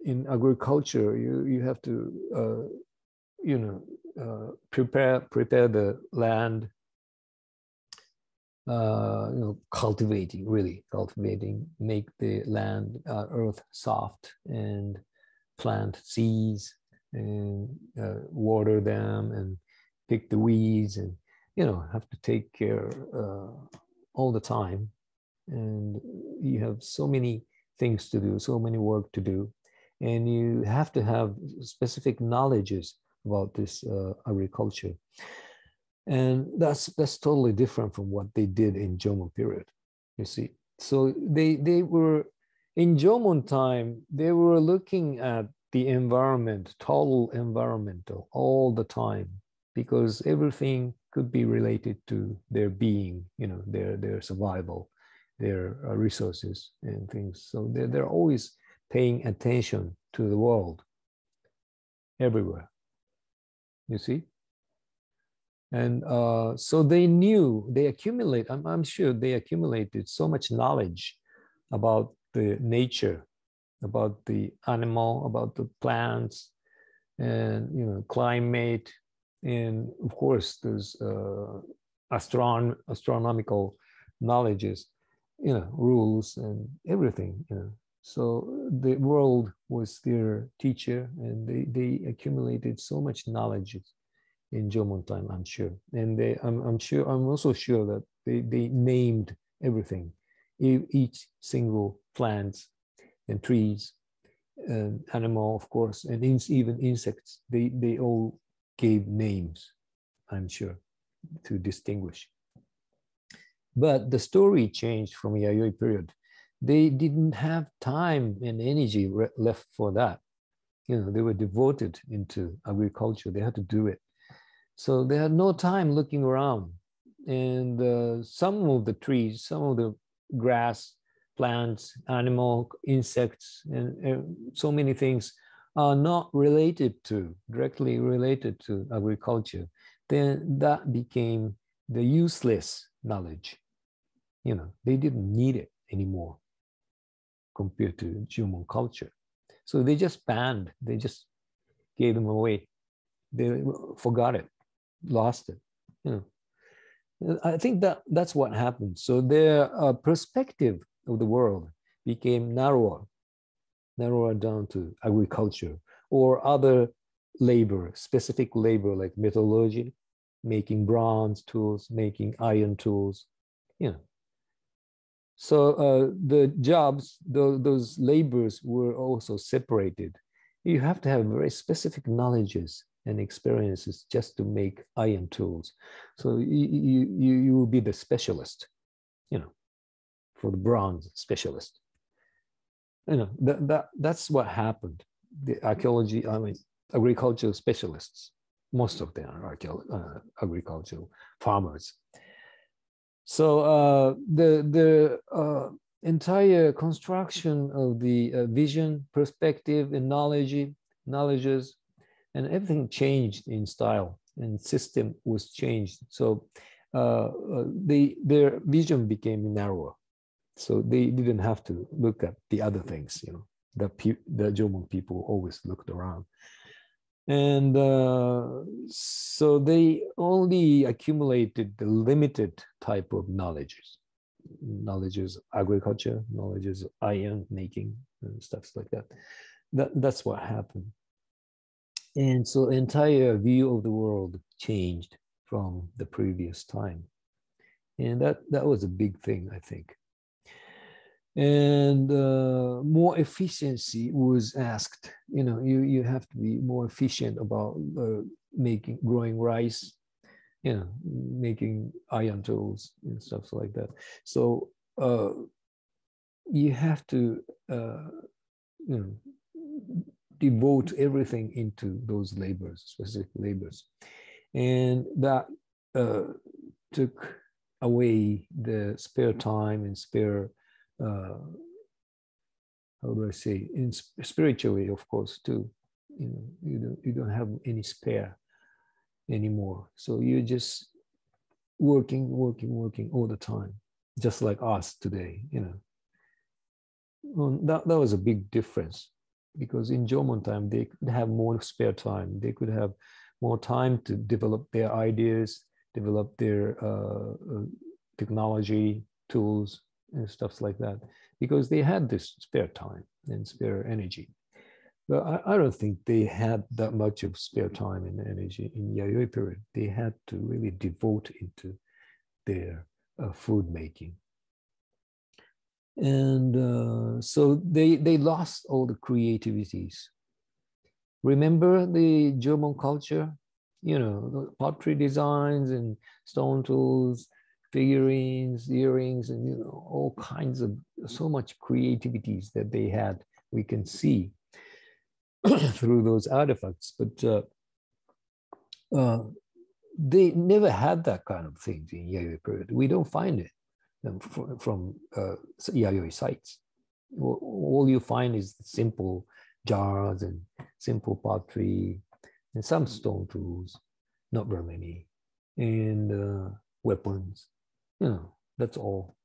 in agriculture. You have to, you know, prepare the land, you know, cultivating, make the land, earth soft, and plant seeds and water them and pick the weeds, and you know, have to take care all the time. And you have so many things to do, so many work to do, and you have to have specific knowledges about this agriculture. And that's totally different from what they did in Jomon period, you see. So they were, in Jomon time, they were looking at the environment, total environmental, all the time, because everything could be related to their being, you know, their survival, their resources and things. So they're always paying attention to the world everywhere, you see. And so they knew, I'm sure they accumulated so much knowledge about the nature, about the animal, about the plants, and, you know, climate, and of course there's astronomical knowledges, you know, rules and everything, you know. So the world was their teacher, and they accumulated so much knowledge in Jomon time, I'm sure. And I'm also sure that they named everything, each single plants and trees and animal, of course, and even insects. They all gave names, I'm sure, to distinguish. But the story changed from Yayoi period. They didn't have time and energy left for that. You know, they were devoted into agriculture. They had to do it. So they had no time looking around. And some of the trees, some of the grass, plants, animal, insects, and so many things are not directly related to agriculture. Then that became the useless knowledge. You know, they didn't need it anymore compared to Jomon culture. So they just banned, they just gave them away. They forgot it, lost it. You know, I think that's what happened. So their perspective of the world became narrower down to agriculture or other labor, specific labor like metallurgy, making bronze tools, making iron tools. You know, so the jobs, those labors were also separated. You have to have very specific knowledges and experiences just to make iron tools. So you will be the specialist, you know, for the bronze specialist. You know, that's what happened. The agricultural specialists, most of them are agricultural farmers. So the entire construction of the vision, perspective, and knowledges, and everything changed in style, and system was changed. So their vision became narrower. So they didn't have to look at the other things, you know, the Jomon people always looked around. And so they only accumulated the limited type of knowledges agriculture, knowledges iron making, and stuff like that. That's what happened. And so entire view of the world changed from the previous time. And that was a big thing, I think. And more efficiency was asked. You know, you have to be more efficient about growing rice, you know, making iron tools and stuff like that. So you have to, you know, devote everything into those labors, specific labors, and that took away the spare time and spare. How do I say, spiritually, of course, too. You know, you don't have any spare anymore. So you're just working all the time, just like us today. You know, well, that was a big difference, because in Jomon time they could have more spare time. They could have more time to develop their ideas, develop their technology tools and stuff like that, because they had this spare time and spare energy. But I don't think they had that much of spare time and energy in Yayoi period. They had to really devote into their food making. And so they lost all the creativities. Remember the Jomon culture? You know, the pottery designs and stone tools, figurines, earrings, and you know, all kinds of, so much creativities that they had. We can see through those artifacts, but they never had that kind of thing in Yayoi period. We don't find it from Yayoi sites. All you find is simple jars and simple pottery and some stone tools, not very many, and weapons. You know, that's all.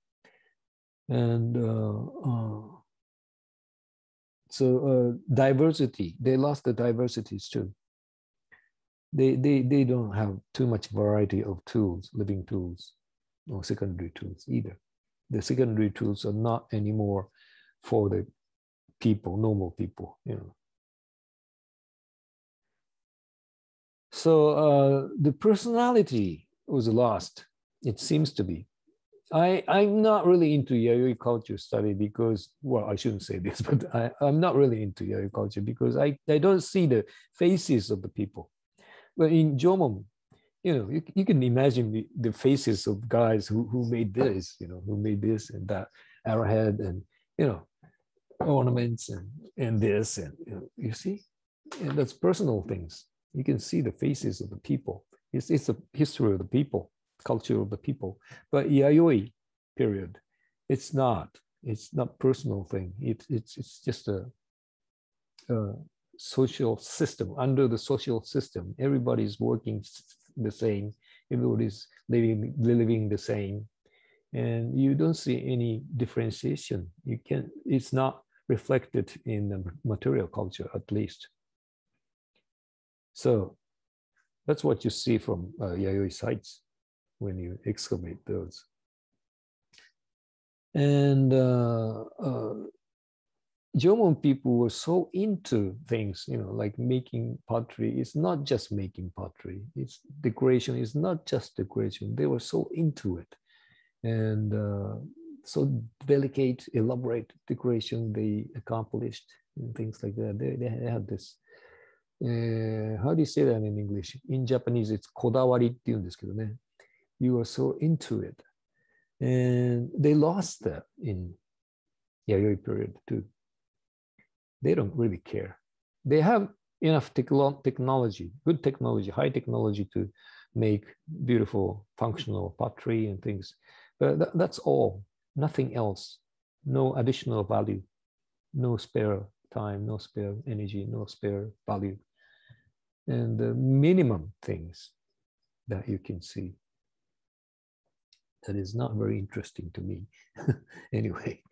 And so diversity, they lost the diversities too. They don't have too much variety of tools, living tools, or secondary tools either. The secondary tools are not anymore for the people, normal people, you know. So the personality was lost, it seems to be. I'm not really into Yayoi culture study because, well, I shouldn't say this, but I'm not really into Yayoi culture because I don't see the faces of the people. But in Jomon, you can imagine the faces of guys who made this, who made this and that arrowhead and, ornaments and this, and you see, and that's personal things. You can see the faces of the people. It's a history of the people, culture of the people. But Yayoi period, it's not personal thing. It's just a social system. Under the social system, everybody's working the same, everybody's living the same, and you don't see any differentiation. It's not reflected in the material culture, at least. So that's what you see from Yayoi sites when you excavate those. And Jomon people were so into things, like making pottery. It's not just making pottery. It's decoration. It's not just decoration. They were so into it. And so delicate, elaborate decoration they accomplished and things like that. They have this, how do you say that in English? In Japanese, it's kodawari って言うんですけどね. You are so into it. And they lost that in Yayoi period too. They don't really care. They have enough technology, good technology, high technology to make beautiful functional pottery and things. But that's all, nothing else. No additional value, no spare time, no spare energy, no spare value. And the minimum things that you can see. That is not very interesting to me. Anyway,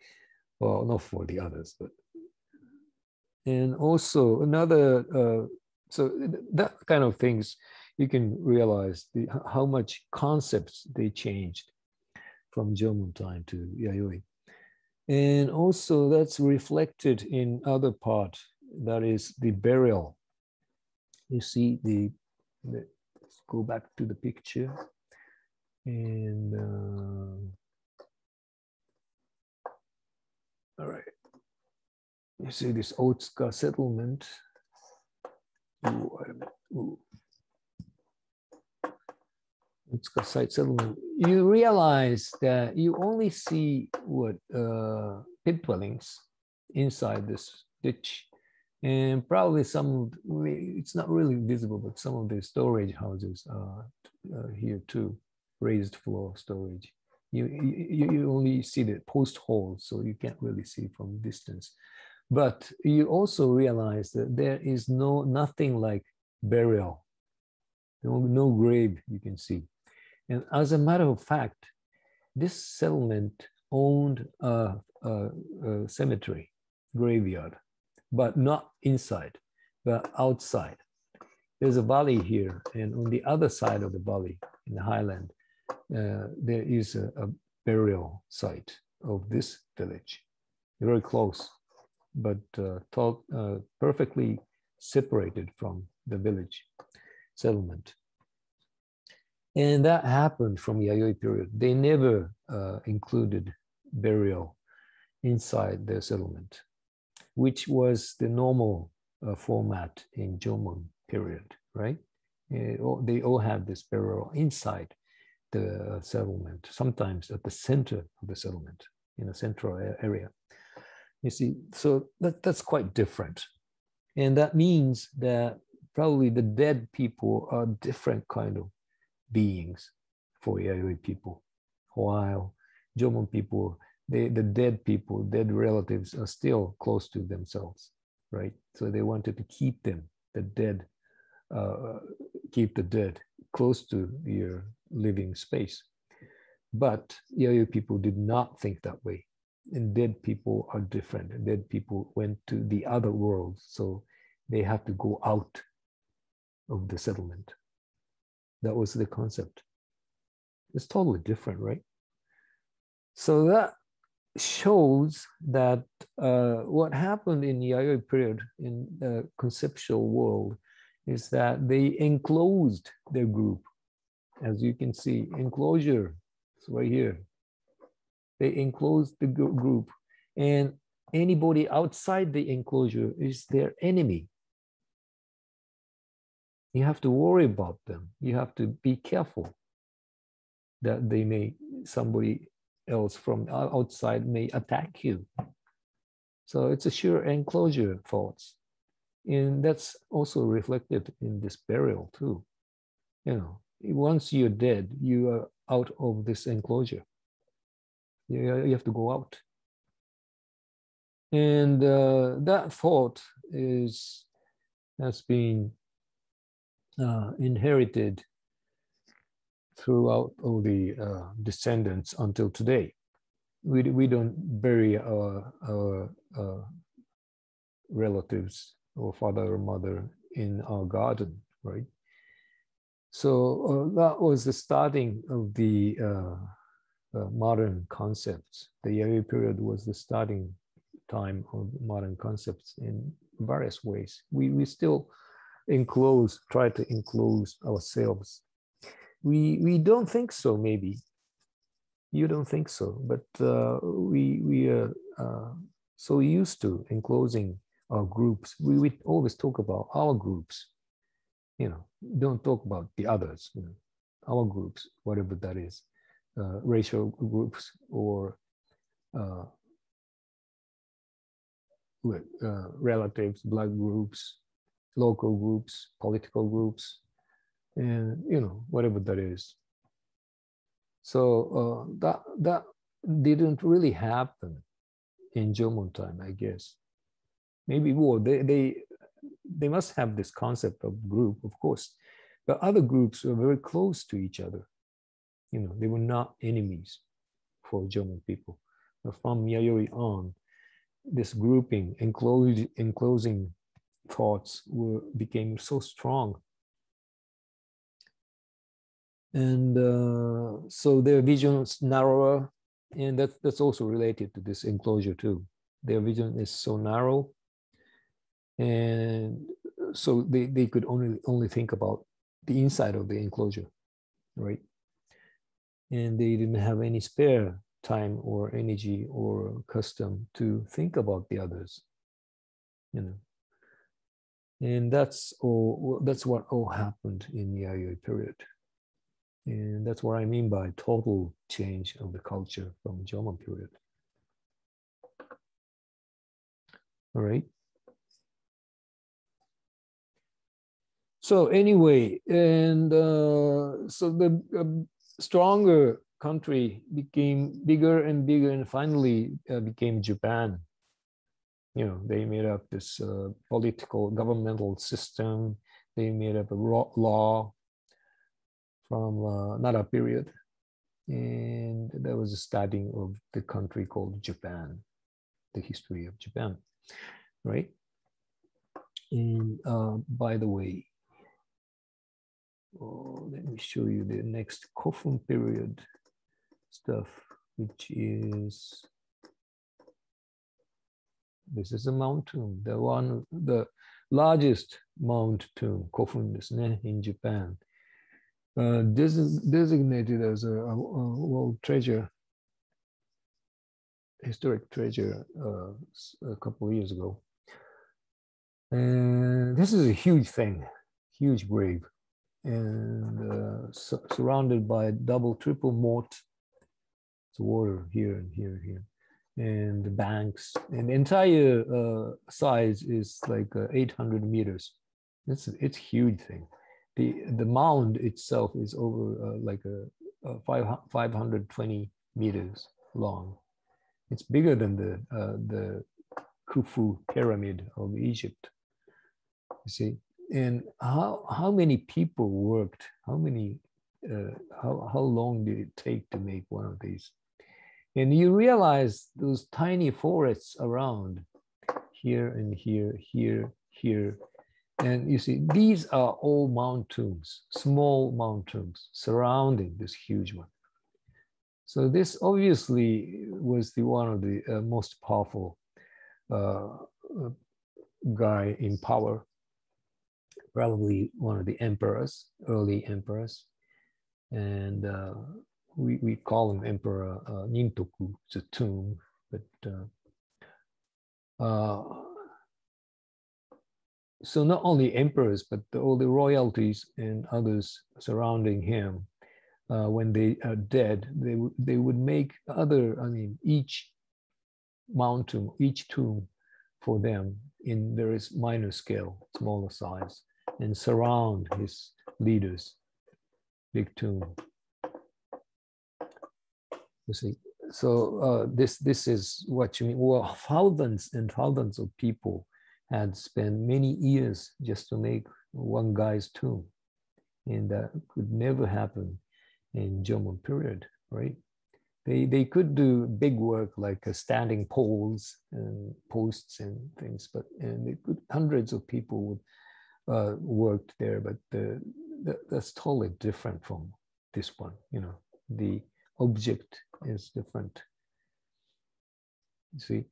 well, not for the others, but. And also another, so that kind of things, you can realize how much concepts they changed from Jomon time to Yayoi. And also that's reflected in other part, that is the burial. You see let's go back to the picture. And all right. You see this Otsuka settlement. Otsuka site settlement. You realize that you only see what pit dwellings inside this ditch, and probably it's not really visible, but some of the storage houses are here too, raised floor storage. You only see the post holes, so you can't really see from distance. But you also realize that there is nothing like burial, no grave you can see. And as a matter of fact, this settlement owned a cemetery, graveyard, but not inside, but outside. There's a valley here, and on the other side of the valley, in the highland, there is a burial site of this village, very close, but perfectly separated from the village settlement. And that happened from Yayoi period. They never included burial inside their settlement, which was the normal format in Jomon period, right? They all had this burial inside the settlement, sometimes at the center of the settlement, in a central area. You see, so that's quite different. And that means that probably the dead people are different kind of beings for Yayoi people, while Jomon people, the dead people, dead relatives are still close to themselves, right? So they wanted to keep them, the dead, keep the dead close to your living space. But Yayoi people did not think that way. And dead people are different. Dead people went to the other world, so they have to go out of the settlement. That was the concept. It's totally different, right? So that shows that what happened in the Yayoi period in the conceptual world is that they enclosed their group. As you can see, enclosure is right here. They enclosed the group, and anybody outside the enclosure is their enemy. You have to worry about them. You have to be careful that somebody else from outside may attack you. So it's a sheer enclosure thoughts. And that's also reflected in this burial too. Once you're dead, you are out of this enclosure. You have to go out. And that thought has been inherited throughout all the descendants until today. We don't bury our relatives or father or mother in our garden, right? So that was the starting of the modern concepts. The Yayoi period was the starting time of modern concepts in various ways. We still try to enclose ourselves. We don't think so, maybe. You don't think so, but we are so used to enclosing our groups. We always talk about our groups. Don't talk about the others. Our groups, whatever that is, racial groups or relatives, blood groups, local groups, political groups, and whatever that is. So that didn't really happen in Jomon time, I guess. Maybe they must have this concept of group, of course, but other groups were very close to each other. They were not enemies for Jomon people. But from Yayoi on, this grouping, enclosing thoughts became so strong. And so their vision is narrower, and that's also related to this enclosure too. Their vision is so narrow, and so they could only think about the inside of the enclosure, right? And they didn't have any spare time or energy or custom to think about the others, And that's what all happened in the Yayoi period. And that's what I mean by total change of the culture from Jomon period. All right. So anyway, and so the stronger country became bigger and bigger, and finally became Japan. They made up this political governmental system. They made up a law from Nara period. And that was the starting of the country called Japan, the history of Japan, right? And by the way, let me show you the next Kofun period stuff, which is, this is a mountain, the largest mountain, Kofun in Japan. This is designated as a world treasure, historic treasure a couple of years ago. And this is a huge thing, huge grave, and surrounded by double, triple moat. It's water here and here and here, and the banks, and the entire size is like 800 meters. It's a huge thing. The mound itself is over like 520 meters long. It's bigger than the Khufu pyramid of Egypt. You see, and how many people worked? How long did it take to make one of these? And you realize those tiny forests around here and here, here. And you see, these are all mountains, small mountains surrounding this huge one. So this obviously was one of the most powerful guy in power, probably one of the emperors, early emperors. And we call him Emperor Nintoku, it's a tomb, but so not only emperors, but all the royalties and others surrounding him, when they are dead, they would make other, I mean, each mountain, each tomb for them in very minor scale, smaller size, and surround his leaders, big tomb. You see, so this is what you mean. Well, thousands and thousands of people had spent many years just to make one guy's tomb, and that could never happen in Jomon period, right? They could do big work like standing poles and posts and things, but hundreds of people would worked there, but that's totally different from this one. You know, the object is different. You see,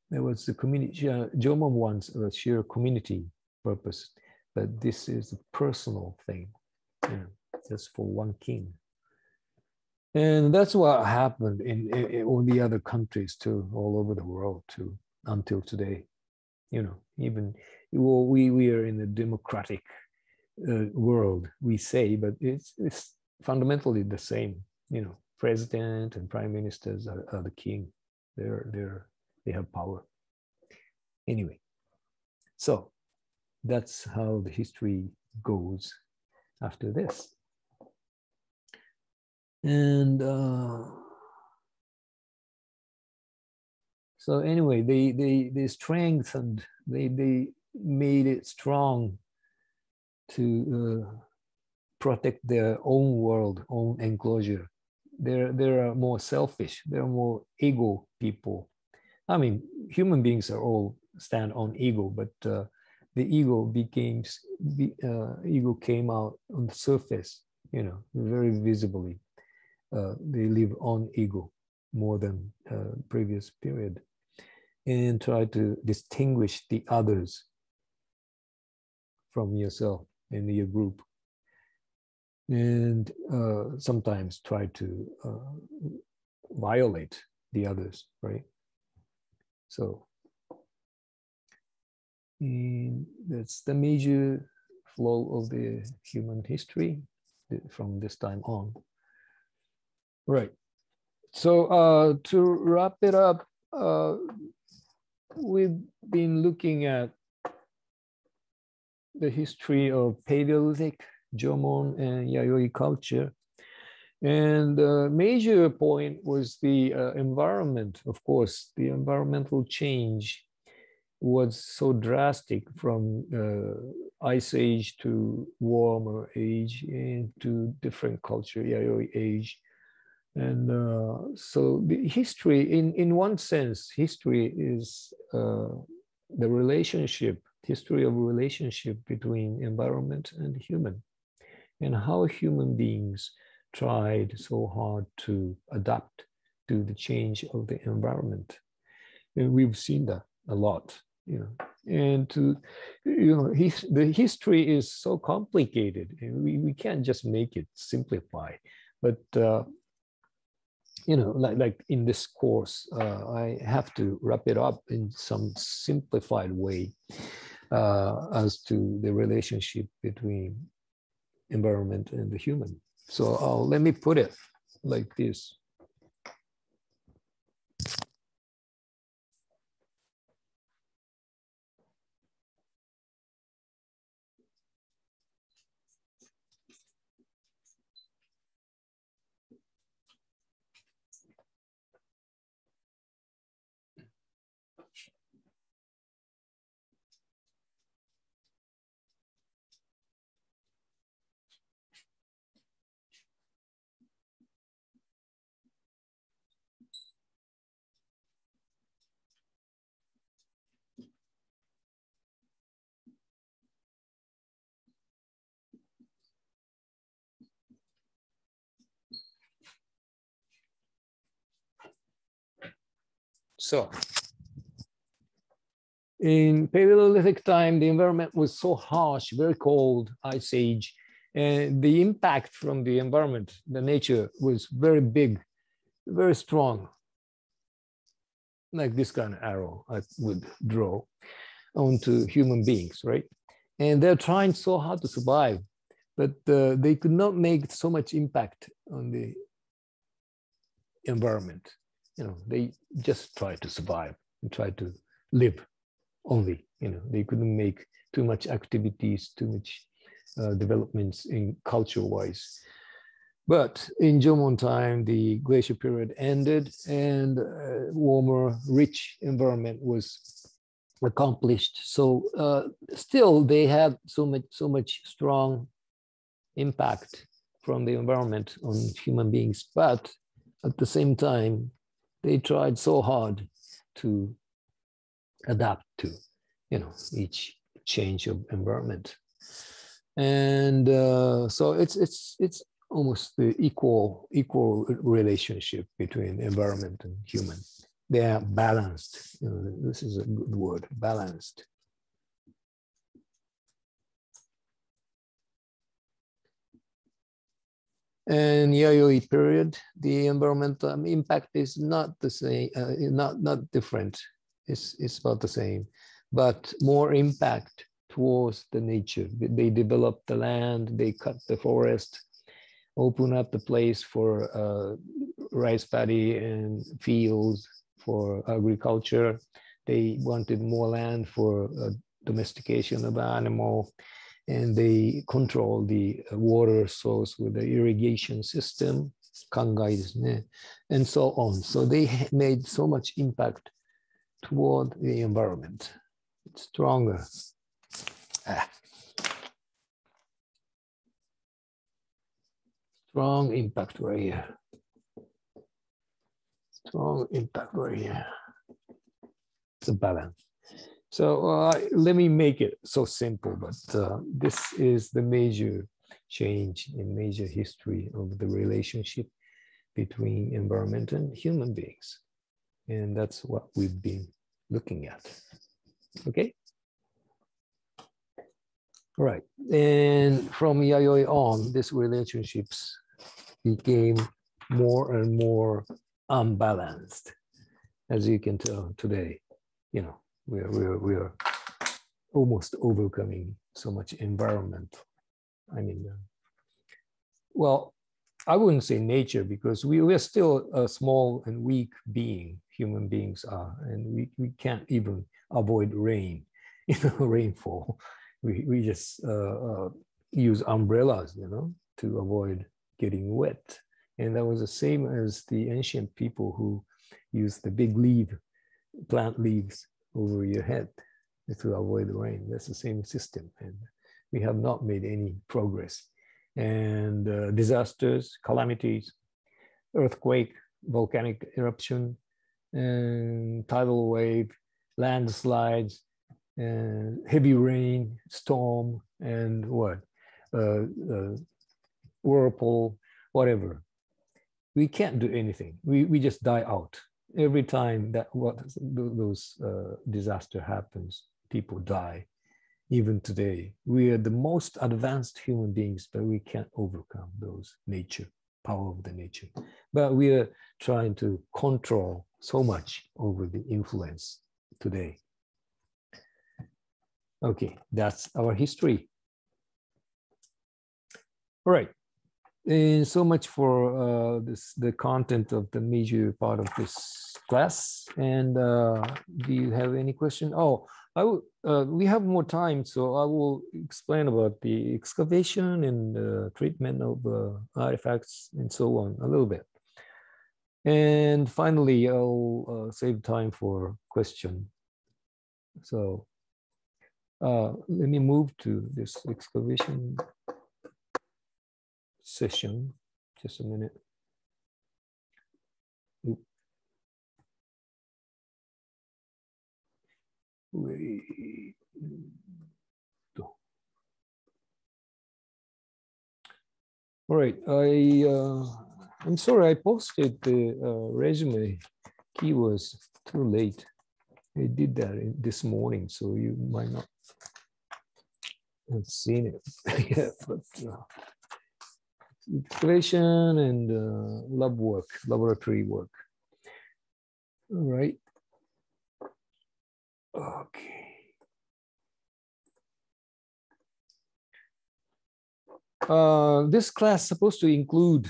there was the community. Jomon wants a sheer community purpose, but this is a personal thing, you know, just for one king. And that's what happened in all the other countries too, all over the world too, until today. You know, even well, we are in a democratic world, we say, but it's fundamentally the same. You know, president and prime ministers are the king. They have power. Anyway, so that's how the history goes after this. And so anyway, they strengthened, they made it strong to protect their own world, own enclosure. They're more selfish, they're more ego people. I mean, human beings are all stand on ego, but the ego ego came out on the surface, you know, very visibly. They live on ego more than previous period, and try to distinguish the others from yourself and your group, and sometimes try to violate the others, right? So that's the major flow of the human history from this time on. Right. So to wrap it up, we've been looking at the history of Paleolithic, Jomon, and Yayoi culture. And the major point was the environment. Of course, the environmental change was so drastic from Ice Age to warmer age and to different culture, Yayoi age. And so the history, in one sense, history is the relationship, history of relationship between environment and human, and how human beings tried so hard to adapt to the change of the environment. And we've seen that a lot, you know. And to, you know, the history is so complicated, and we can't just make it simplify. But you know, like in this course, I have to wrap it up in some simplified way as to the relationship between environment and the human. So let me put it like this. So in Paleolithic time, the environment was so harsh, very cold, Ice Age, and the impact from the environment, the nature, was very big, very strong. Like this kind of arrow I would draw onto human beings, right? and they're trying so hard to survive, but they could not make so much impact on the environment. You know, they just try to survive and try to live only. You know, they couldn't make too much activities, too much developments in culture-wise. But in Jomon time, the glacier period ended, and warmer, rich environment was accomplished. So still, they had so much strong impact from the environment on human beings. But at the same time, they tried so hard to adapt to, you know, each change of environment. And so it's almost the equal relationship between environment and human. They are balanced. You know, this is a good word, balanced. And Yayoi period, the environmental impact is not the same, not different. It's about the same, but more impact towards the nature. They develop the land, they cut the forest, open up the place for rice paddy and fields for agriculture. They wanted more land for domestication of the animal, and they control the water source with the irrigation system, kangai desu ne, and so on. So they made so much impact toward the environment. It's stronger. Strong impact right here. Strong impact right here. It's a balance. So let me make it so simple, but this is the major change in major history of the relationship between environment and human beings. And that's what we've been looking at. Okay? All right. And from Yayoi on, these relationships became more and more unbalanced. As you can tell today, you know, we are almost overcoming so much environment. I mean, well, I wouldn't say nature, because we are still a small and weak being, human beings are, and we can't even avoid rain, you know, rainfall. We just use umbrellas, you know, to avoid getting wet. And that was the same as the ancient people who used the big plant leaves over your head to avoid the rain. That's the same system. And we have not made any progress. And disasters, calamities, earthquake, volcanic eruption, and tidal wave, landslides, and heavy rain, storm, and what? Whirlpool, whatever. We can't do anything. We just die out. Every time that those disaster happens, people die. Even today, we are the most advanced human beings, but we can't overcome those power of the nature. But we are trying to control so much over the influence today. Okay, that's our history. All right. And so much for the content of the major part of this class. And do you have any question? Oh, we have more time, so I will explain about the excavation and treatment of artifacts and so on a little bit. And finally, I'll save time for question. So let me move to this excavation session. Just a minute. Wait. All right, I'm sorry, I posted the resume keywords too late. I did that this morning, so you might not have seen it yet, but installation and lab work, laboratory work. All right. Okay. this class is supposed to include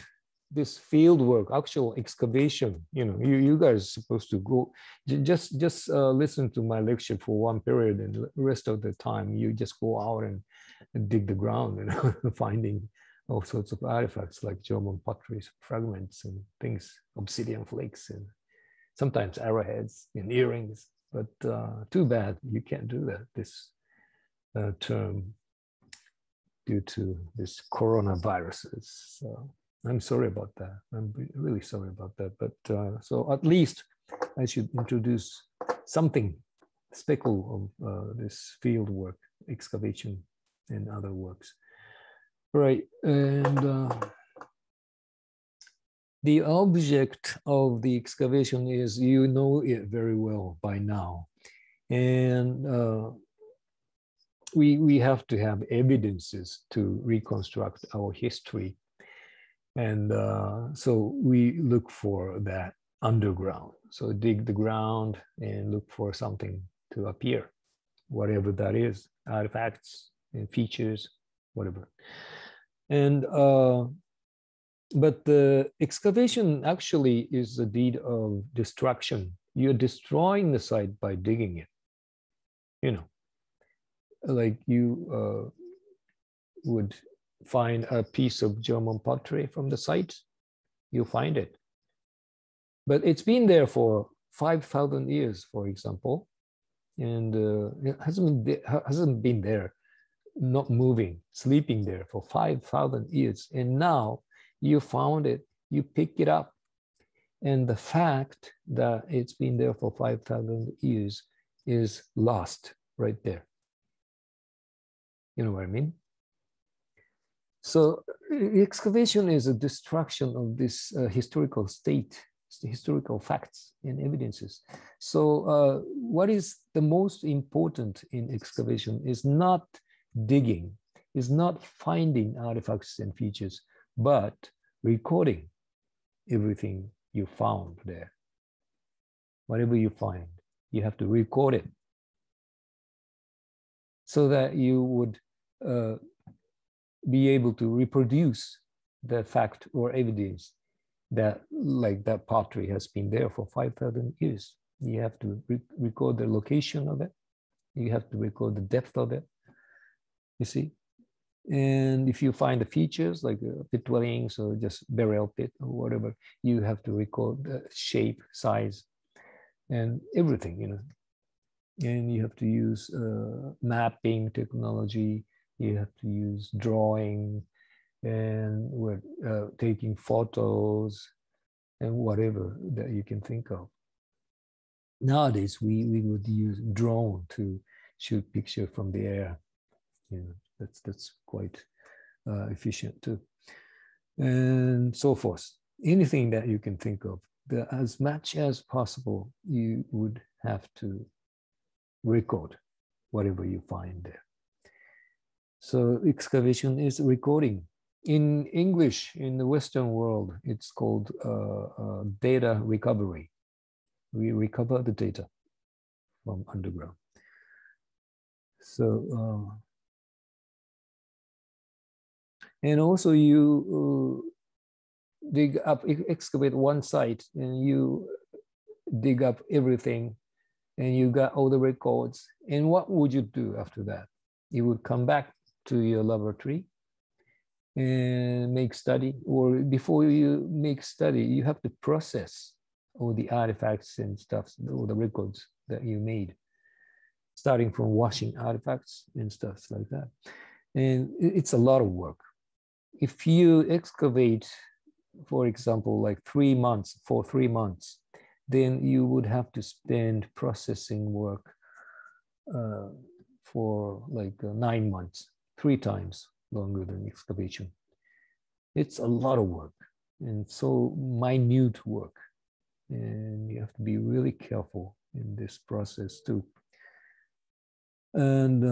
this field work, actual excavation. You know, you guys are supposed to go, just listen to my lecture for one period, and the rest of the time you just go out and dig the ground, you know, finding all sorts of artifacts like German pottery fragments and things, obsidian flakes, and sometimes arrowheads and earrings. But too bad you can't do that this term due to this coronaviruses. So I'm sorry about that. I'm really sorry about that. But so at least I should introduce something speckle of this field work, excavation, and other works. Right, and the object of the excavation is, you know it very well by now, and we have to have evidences to reconstruct our history. And so we look for that underground. So dig the ground and look for something to appear, whatever that is, artifacts and features, whatever. And but the excavation actually is a deed of destruction. You're destroying the site by digging it. You know, like you would find a piece of German pottery from the site, you find it. But it's been there for 5,000 years, for example, and it hasn't been there, not moving, sleeping there for 5,000 years. And now you found it, you pick it up, and the fact that it's been there for 5,000 years is lost right there. You know what I mean? So excavation is a destruction of this historical state, historical facts and evidences. So what is the most important in excavation is not digging, is not finding artifacts and features, but recording everything you found there. Whatever you find, you have to record it so that you would be able to reproduce the fact or evidence that, like, that pottery has been there for 5,000 years. You have to record the location of it. You have to record the depth of it, you see? And if you find the features like pit dwellings or just burial pit or whatever, you have to record the shape, size, and everything, you know. And you have to use mapping technology. You have to use drawing, and we're taking photos and whatever that you can think of. Nowadays, we would use drone to shoot picture from the air. You know, that's quite efficient too, and so forth. Anything that you can think of, as much as possible, you would have to record whatever you find there. So excavation is recording. In English, in the Western world, it's called data recovery. We recover the data from underground. So, and also you dig up, excavate one site, and you dig up everything, and you got all the records. And what would you do after that? You would come back to your laboratory and make study, or before you make study, you have to process all the artifacts and stuff, all the records that you made, starting from washing artifacts and stuff like that. And it's a lot of work. If you excavate, for example, like 3 months, for 3 months, then you would have to spend processing work for like 9 months, 3 times longer than excavation. It's a lot of work and so minute work. And you have to be really careful in this process too. And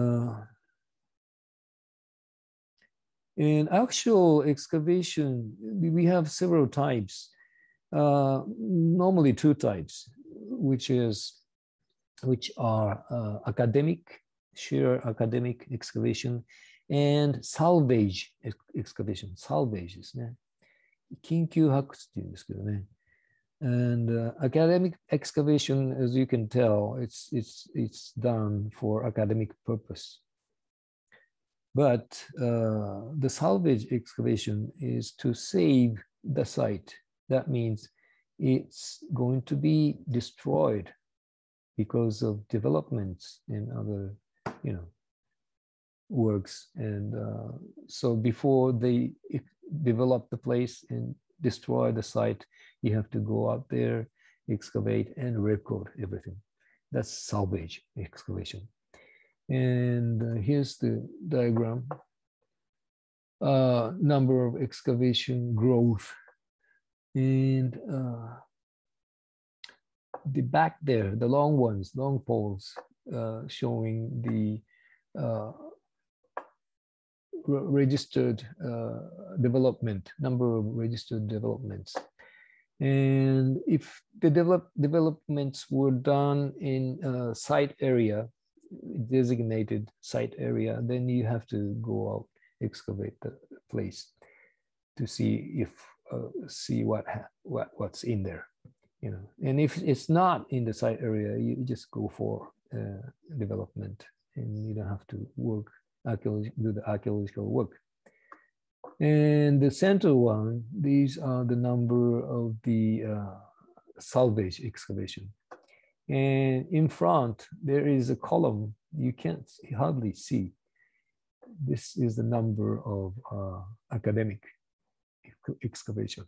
in actual excavation, we have several types. Normally 2 types, which are academic, sheer academic excavation, and salvage excavation, salvage ですね。緊急発掘っていうんですけどね。And academic excavation, as you can tell, it's done for academic purpose. But the salvage excavation is to save the site. That means it's going to be destroyed because of developments in other, works. And so before they develop the place and destroy the site, you have to go out there, excavate, and record everything. That's salvage excavation. And here's the diagram. Number of excavation growth. And the back there, the long ones, long poles, showing the registered development, number of registered developments. And if the developments were done in a site area, designated site area, then you have to go out, excavate the place to see if what's in there, And if it's not in the site area, you just go for development, and you don't have to do the archaeological work. And the center one, these are the number of the salvage excavation. And in front, there is a column you can't hardly see. This is the number of academic excavation.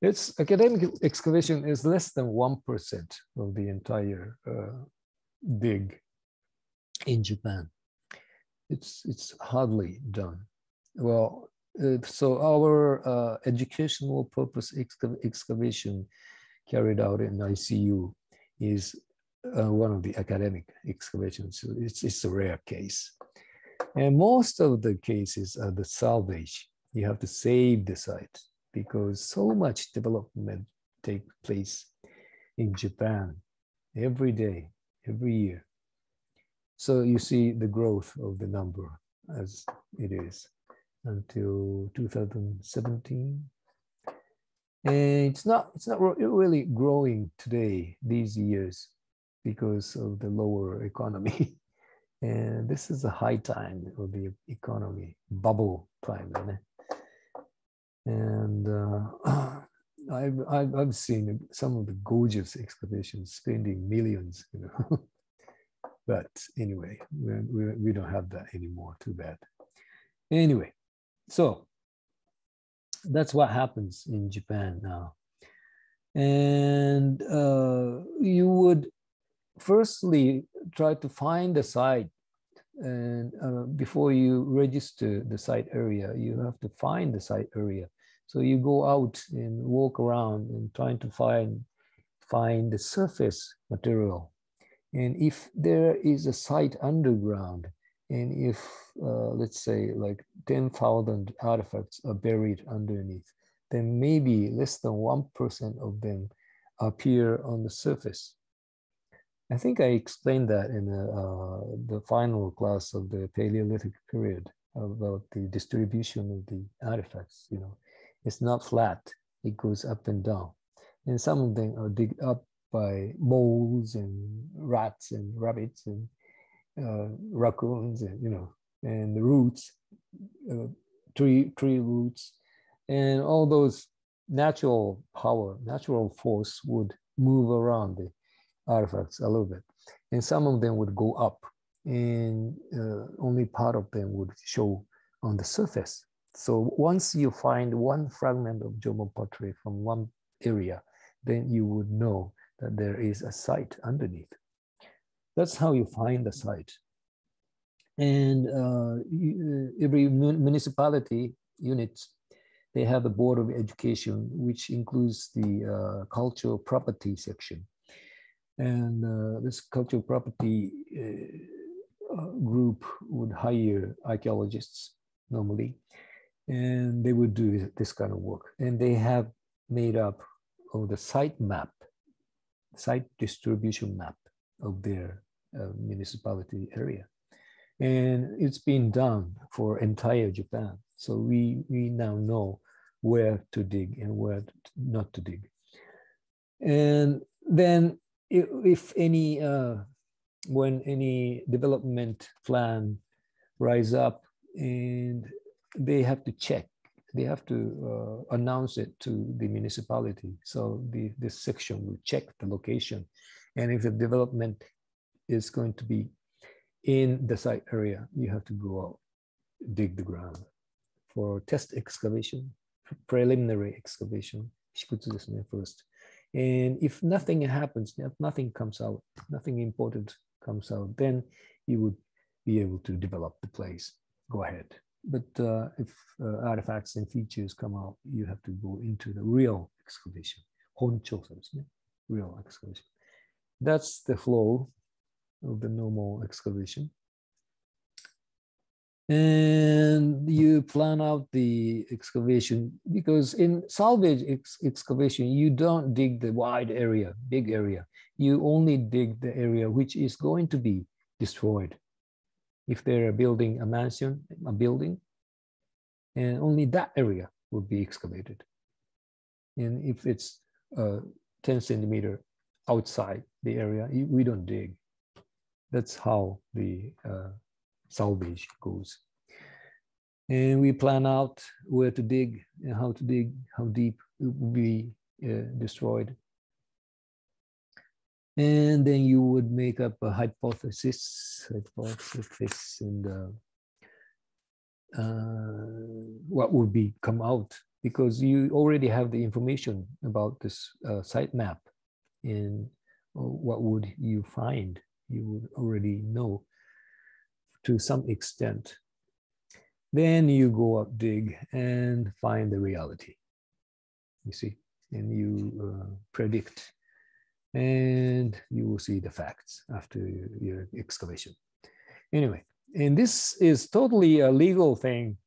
Its academic excavation is less than 1% of the entire dig in Japan. It's hardly done. Well, so our educational purpose excavation carried out in ICU is one of the academic excavations. So it's a rare case. And most of the cases are the salvage. You have to save the site because so much development takes place in Japan every day, every year. So you see the growth of the number as it is until 2017. And it's not really growing today, these years, because of the lower economy. And this is a high time of the economy, bubble time. And I've seen some of the gorgeous excavations spending millions, But anyway, we don't have that anymore, too bad. Anyway, so that's what happens in Japan now. And you would firstly try to find the site, and before you register the site area, you have to find the site area. So you go out and walk around and trying to find the surface material. And if there is a site underground, and if let's say like 10,000 artifacts are buried underneath, then maybe less than 1% of them appear on the surface. I think I explained that in the final class of the Paleolithic period about the distribution of the artifacts. It's not flat; it goes up and down, and some of them are digged up by moles and rats and rabbits and raccoons, and and the roots, tree roots, and all those natural force would move around the artifacts a little bit, and some of them would go up, and only part of them would show on the surface. So once you find one fragment of Jomon pottery from one area, then you would know that there is a site underneath. That's how you find the site. And every municipality units, they have a board of education, which includes the cultural property section. And this cultural property group would hire archaeologists normally, and they would do this kind of work. And they have made up of the site map, site distribution map of their municipality area. And it's been done for entire Japan. So we now know where to dig and where not to dig. And then if any, when any development plan rise up, and they have to check, they have to announce it to the municipality. So this section will check the location. And if the development is going to be in the site area, you have to go out, dig the ground for test excavation, preliminary excavation, shikutsu desu ne, first. And if nothing happens, if nothing comes out, nothing important comes out, then you would be able to develop the place. Go ahead. But if artifacts and features come out, you have to go into the real excavation. Honchosa desu ne, real excavation. That's the flow of the normal excavation. And you plan out the excavation, because in salvage excavation, you don't dig the wide area, big area. You only dig the area which is going to be destroyed. If they're building a mansion, a building, and only that area will be excavated. And if it's 10 centimeter outside the area, we don't dig. That's how the salvage goes. And we plan out where to dig and how to dig, how deep it will be destroyed. And then you would make up a hypothesis, and what would be come out, because you already have the information about this site map, and what would you find, you would already know to some extent. Then you go up, dig, and find the reality, you see, and you predict, and you will see the facts after your excavation. Anyway, and this is totally a legal thing,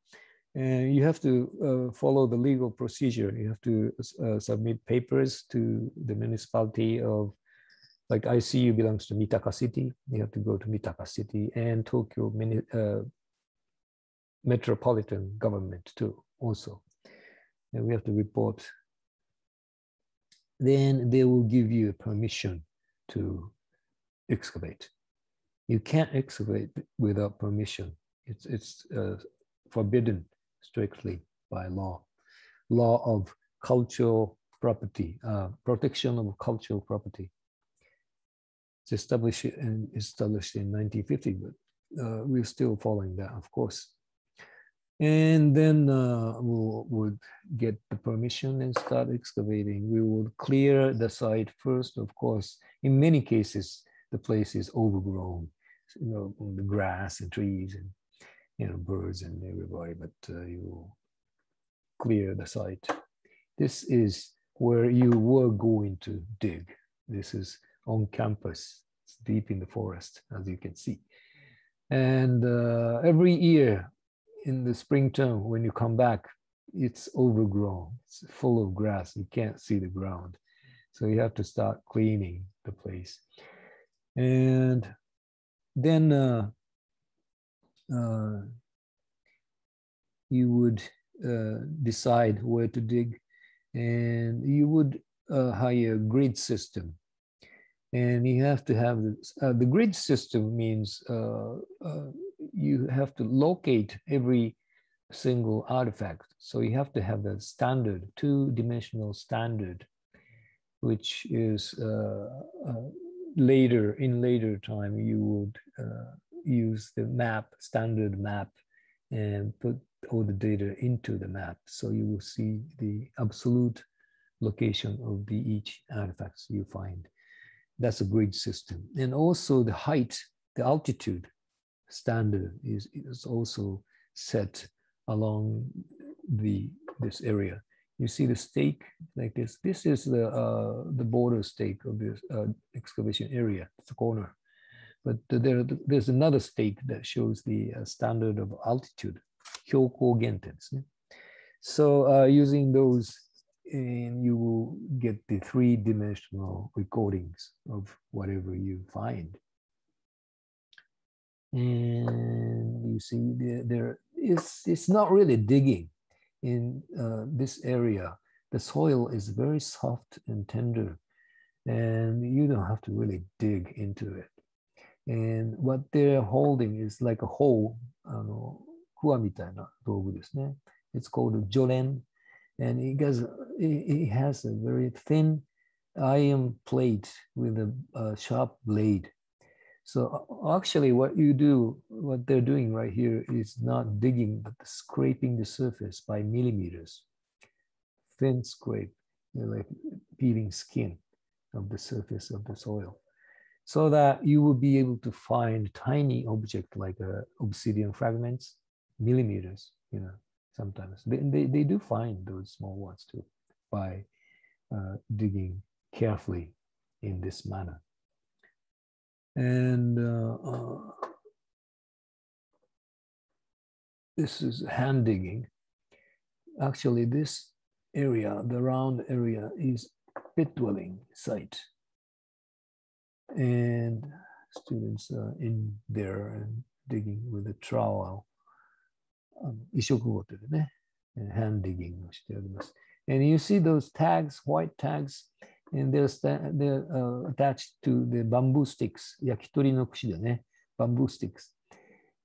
and you have to follow the legal procedure. You have to submit papers to the municipality of, like ICU belongs to Mitaka City. You have to go to Mitaka City, and Tokyo metropolitan government too, also. And we have to report. Then they will give you permission to excavate. You can't excavate without permission. It's forbidden strictly by law. Law of cultural property, protection of cultural property. It's established in 1950, but we're still following that, of course. And then we would get the permission and start excavating. We would clear the site first, of course. In many cases, the place is overgrown, you know, the grass and trees and, you know, birds and everybody, but you clear the site. This is where you were going to dig. This is on campus. It's deep in the forest, as you can see. And every year, in the spring term, when you come back, it's overgrown. It's full of grass. You can't see the ground. So you have to start cleaning the place. And then you would decide where to dig, and you would hire a grid system. And you have to have the grid system means you have to locate every single artifact. So you have to have a standard, two-dimensional standard, which is later time you would use the map, standard map, and put all the data into the map. So you will see the absolute location of each artifacts you find. That's a grid system. And also the height, the altitude standard is also set along this area. You see the stake like this. This is the border stake of this excavation area, the corner. But there's another stake that shows the standard of altitude, hyoko genten. So using those, and you will get the three-dimensional recordings of whatever you find. And you see it's not really digging in this area. The soil is very soft and tender, and you don't have to really dig into it. And what they're holding is like a hoe, クワみたいな道具ですね。It's called a jolen, and it has a very thin iron plate with a sharp blade. So actually what they're doing right here is not digging, but scraping the surface by millimeters. Thin scrape, like peeling skin of the surface of the soil, so that you will be able to find tiny object like obsidian fragments, millimeters, sometimes. They do find those small ones too by digging carefully in this manner. And this is hand digging. Actually, this area, the round area, is pit dwelling site. And students are in there and digging with a trowel. 移植ごとでね、hand digging をしております。And you see those tags, white tags, and they're attached to the bamboo sticks, 焼き鳥の串でね、bamboo sticks,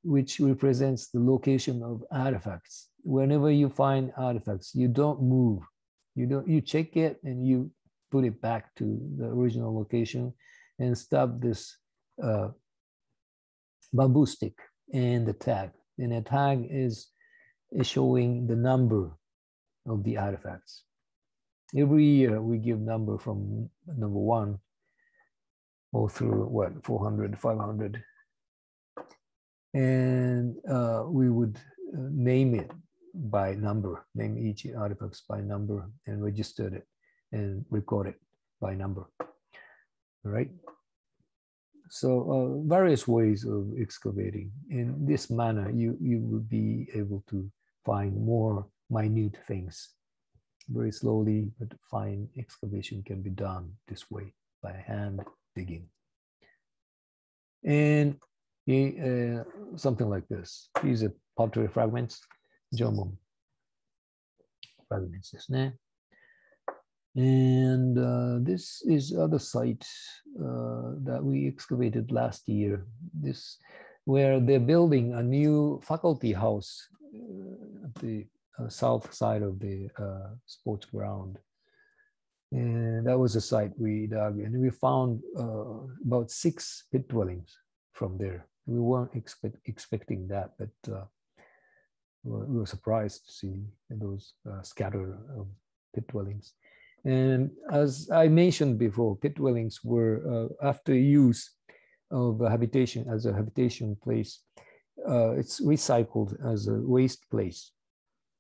which represents the location of artifacts. Whenever you find artifacts, you don't move. You check it and you put it back to the original location and stop this bamboo stick and the tag. And the tag is showing the number of the artifacts. Every year we give number from number 1 all through 400, 500. And we would name it by number, name each artifacts by number and register it and record it by number. All right. So various ways of excavating. In this manner, you will be able to find more minute things. Very slowly, but fine excavation can be done this way by hand digging. And something like this. These are pottery fragments, Jomon fragments, isn't it? And this is other site that we excavated last year. This where they're building a new faculty house at the south side of the sports ground. And that was a site we dug, and we found about 6 pit dwellings from there. We weren't expecting that, but we were surprised to see those scattered pit dwellings. And as I mentioned before, pit dwellings were after use of a habitation as a habitation place, it's recycled as a waste place.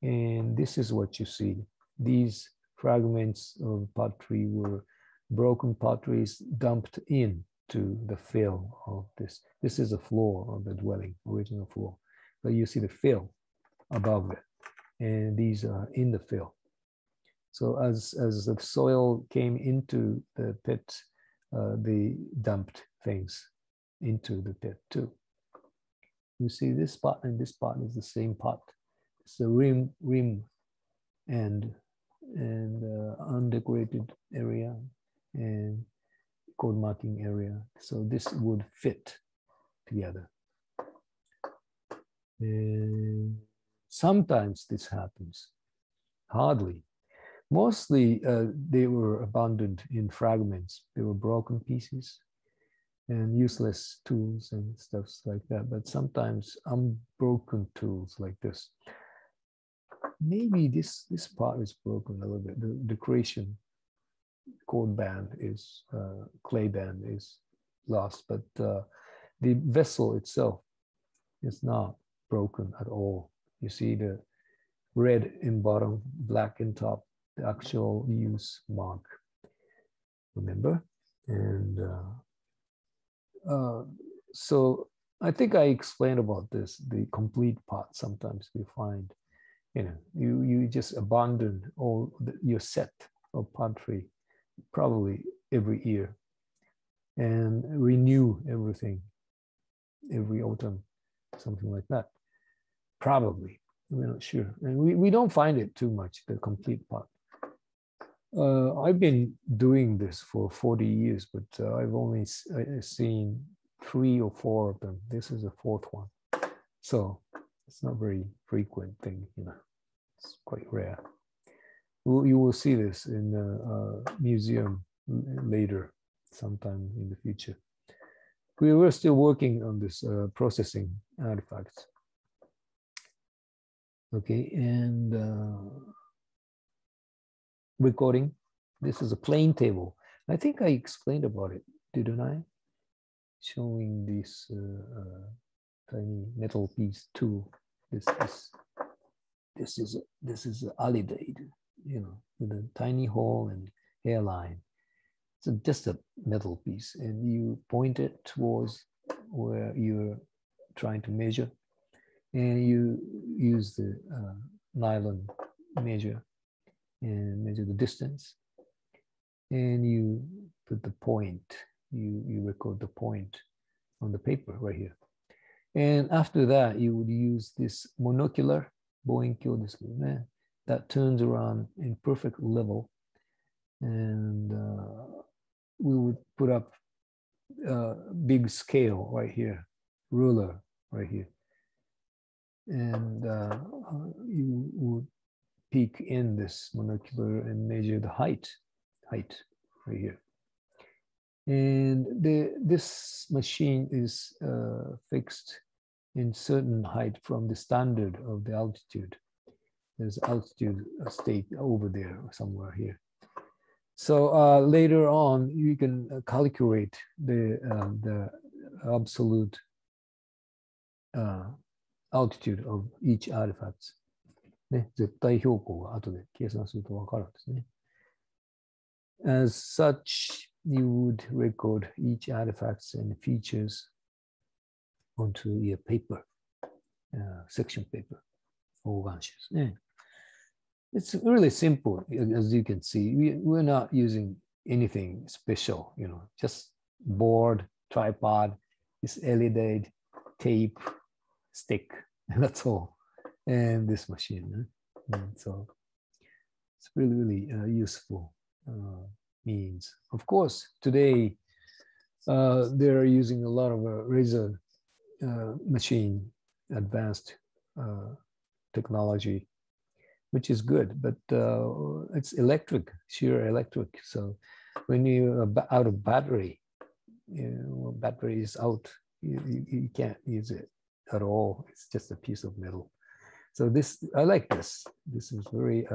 And this is what you see. These fragments of pottery were broken potteries dumped into the fill of this. This is the floor of the dwelling, original floor. But you see the fill above it. And these are in the fill. So as the soil came into the pit, they dumped things into the pit too. You see this pot and this pot is the same pot. It's the rim and undecorated area and code marking area. So this would fit together. And sometimes this happens, hardly. Mostly they were abandoned in fragments. They were broken pieces and useless tools and stuff like that. But sometimes unbroken tools like this. Maybe this part is broken a little bit. The decoration cord band is, clay band is lost, but the vessel itself is not broken at all. You see the red in bottom, black in top, the actual use mark, remember? And so I think I explained about this, the complete pot. Sometimes we find, you just abandon all your set of pottery probably every year and renew everything every autumn, something like that. Probably, we're not sure. And we don't find it too much, the complete pot. I've been doing this for 40 years, but I've only seen 3 or 4 of them. This is the 4th one. So it's not very frequent thing, you know, it's quite rare. You will see this in a museum later, sometime in the future. We're still working on this processing artifacts. Okay, and recording. This is a plane table. I think I explained about it, didn't I? Showing this tiny metal piece tool. This is alidade, you know, with a tiny hole and hairline. So just a metal piece, and you point it towards where you're trying to measure, and you use the nylon measure and measure the distance, and you put the point, you record the point on the paper right here. And after that, you would use this monocular boinkyo that turns around in perfect level, and we would put up a big scale right here, ruler right here, and you would peek in this monocular and measure the height right here. And this machine is fixed in certain height from the standard of the altitude. There's altitude stake over there somewhere here. So later on, you can calculate the absolute altitude of each artifact. ね、絶対標高が後で計算すると分かるんですね。As such, you would record each artifacts and features onto your paper, section paper, 方眼紙ですね。It's really simple, as you can see. We're not using anything special, you know, just board, tripod, this LED, tape, stick, that's all. And this machine. And so it's really useful means. Of course, today they're using a lot of razor machine, advanced technology, which is good, but it's electric, sheer electric. So when you're out of battery, you know, battery is out, you can't use it at all. It's just a piece of metal. So this, I like this. This is very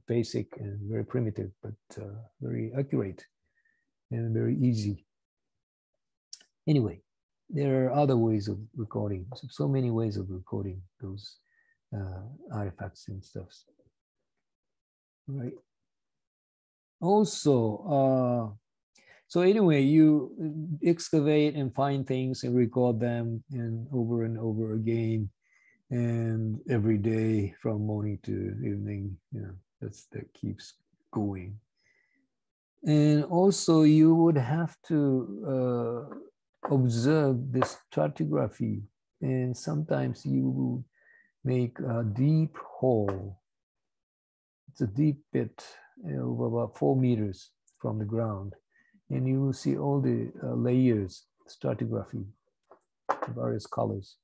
basic and very primitive, but very accurate and very easy. Anyway, there are other ways of recording. So many ways of recording those artifacts and stuff. Right. Also, so anyway, you excavate and find things and record them and over again, and every day from morning to evening, you know, that keeps going. And also, you would have to observe this stratigraphy, and sometimes you will make a deep hole. It's a deep pit of about 4 meters from the ground, and you will see all the layers, stratigraphy, various colors,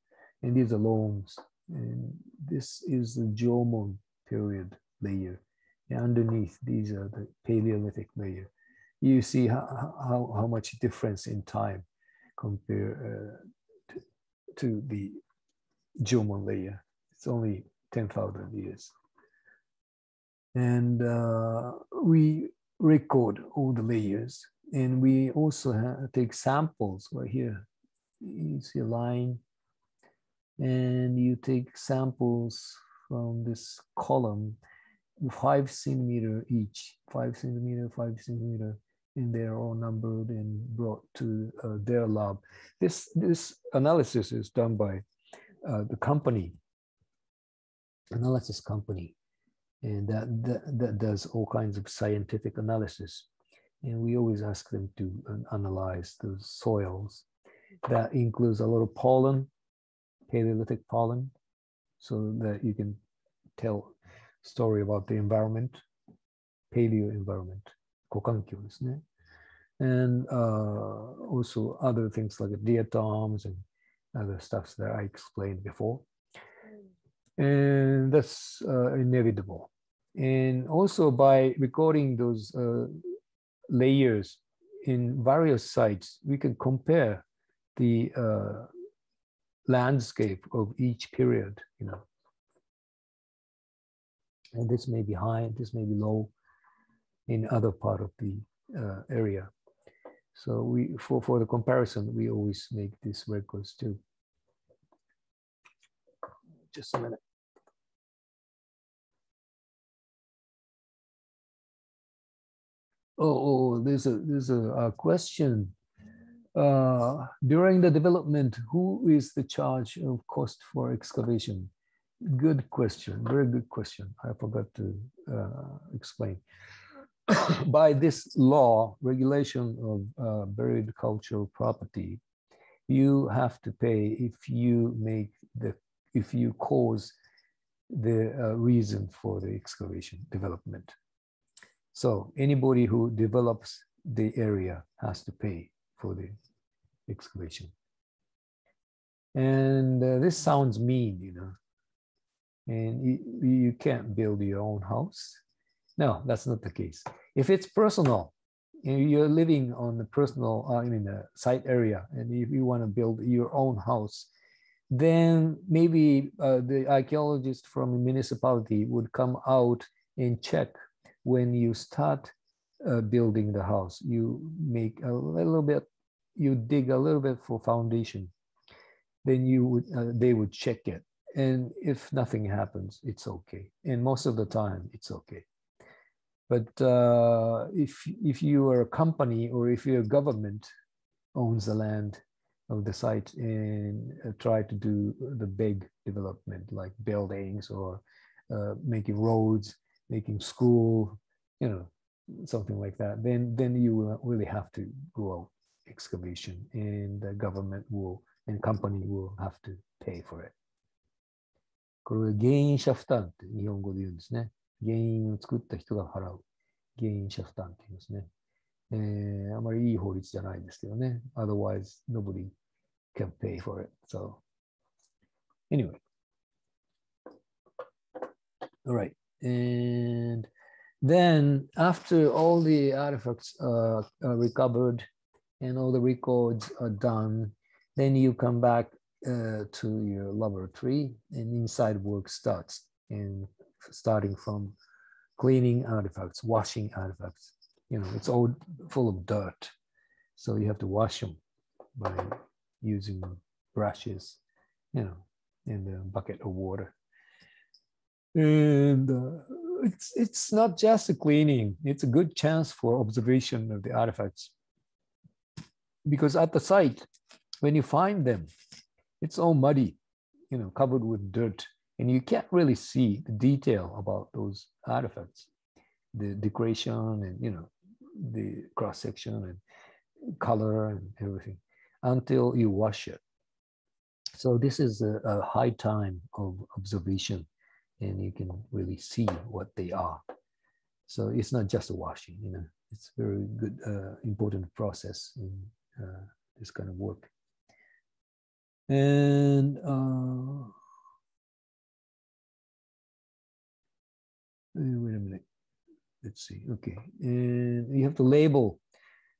and these are loams. And this is the Jomon period layer. And underneath, these are the Paleolithic layer. You see how much difference in time compared to the Jomon layer. It's only 10,000 years. And we record all the layers, and we also take samples right here. You see a line, and you take samples from this column, 5 centimeter each, 5 centimeter, 5 centimeter, and they're all numbered and brought to their lab. This analysis is done by the company, analysis company, and that does all kinds of scientific analysis. And we always ask them to analyze the soils That includes a lot of pollen, Paleolithic pollen, so that you can tell story about the environment, paleo environment, 古環境ですね. And also other things like diatoms and other stuffs that I explained before. And that's inevitable. And also by recording those layers in various sites, we can compare the landscape of each period, you know. And this may be high, this may be low in other part of the area. So we, for the comparison, we always make these records too. Just a minute. There's a question. During the development, who is the charge of cost for excavation? Good question, very good question. I forgot to explain. By this law, regulation of buried cultural property, you have to pay if you cause the reason for the excavation development. So anybody who develops the area has to pay for the excavation. And this sounds mean, you know, and you can't build your own house. No, that's not the case. If it's personal, you're living on the personal, the site area, and if you want to build your own house, then maybe the archaeologist from a municipality would come out and check when you start building the house. You make a little bit, you dig a little bit for foundation, then they would check it. And if nothing happens, it's okay. And most of the time, it's okay. But if you are a company or if your government owns the land of the site and try to do the big development like buildings or making roads, making school, you know, something like that, then you will really have to go out excavation, and the government will and company will have to pay for it. これは原因者負担って日本語で言うんですね。原因を作った人が払う。原因者負担って言いますね。あまりいい法律じゃないんですけどね。Otherwise, nobody can pay for it. So, anyway. All right. And then after all the artifacts are recovered and all the records are done, then you come back to your laboratory and inside work starts, and starting from cleaning artifacts, washing artifacts. You know, it's all full of dirt, so you have to wash them by using brushes, you know, and a bucket of water. And it's not just a cleaning, it's a good chance for observation of the artifacts, because at the site, when you find them, it's all muddy, you know, covered with dirt, and you can't really see the detail about those artifacts, the decoration and, you know, the cross-section and color and everything until you wash it. So this is a high time of observation, and you can really see what they are. So it's not just a washing, you know, it's very good, important process in this kind of work. And wait a minute, let's see, okay. And you have to label,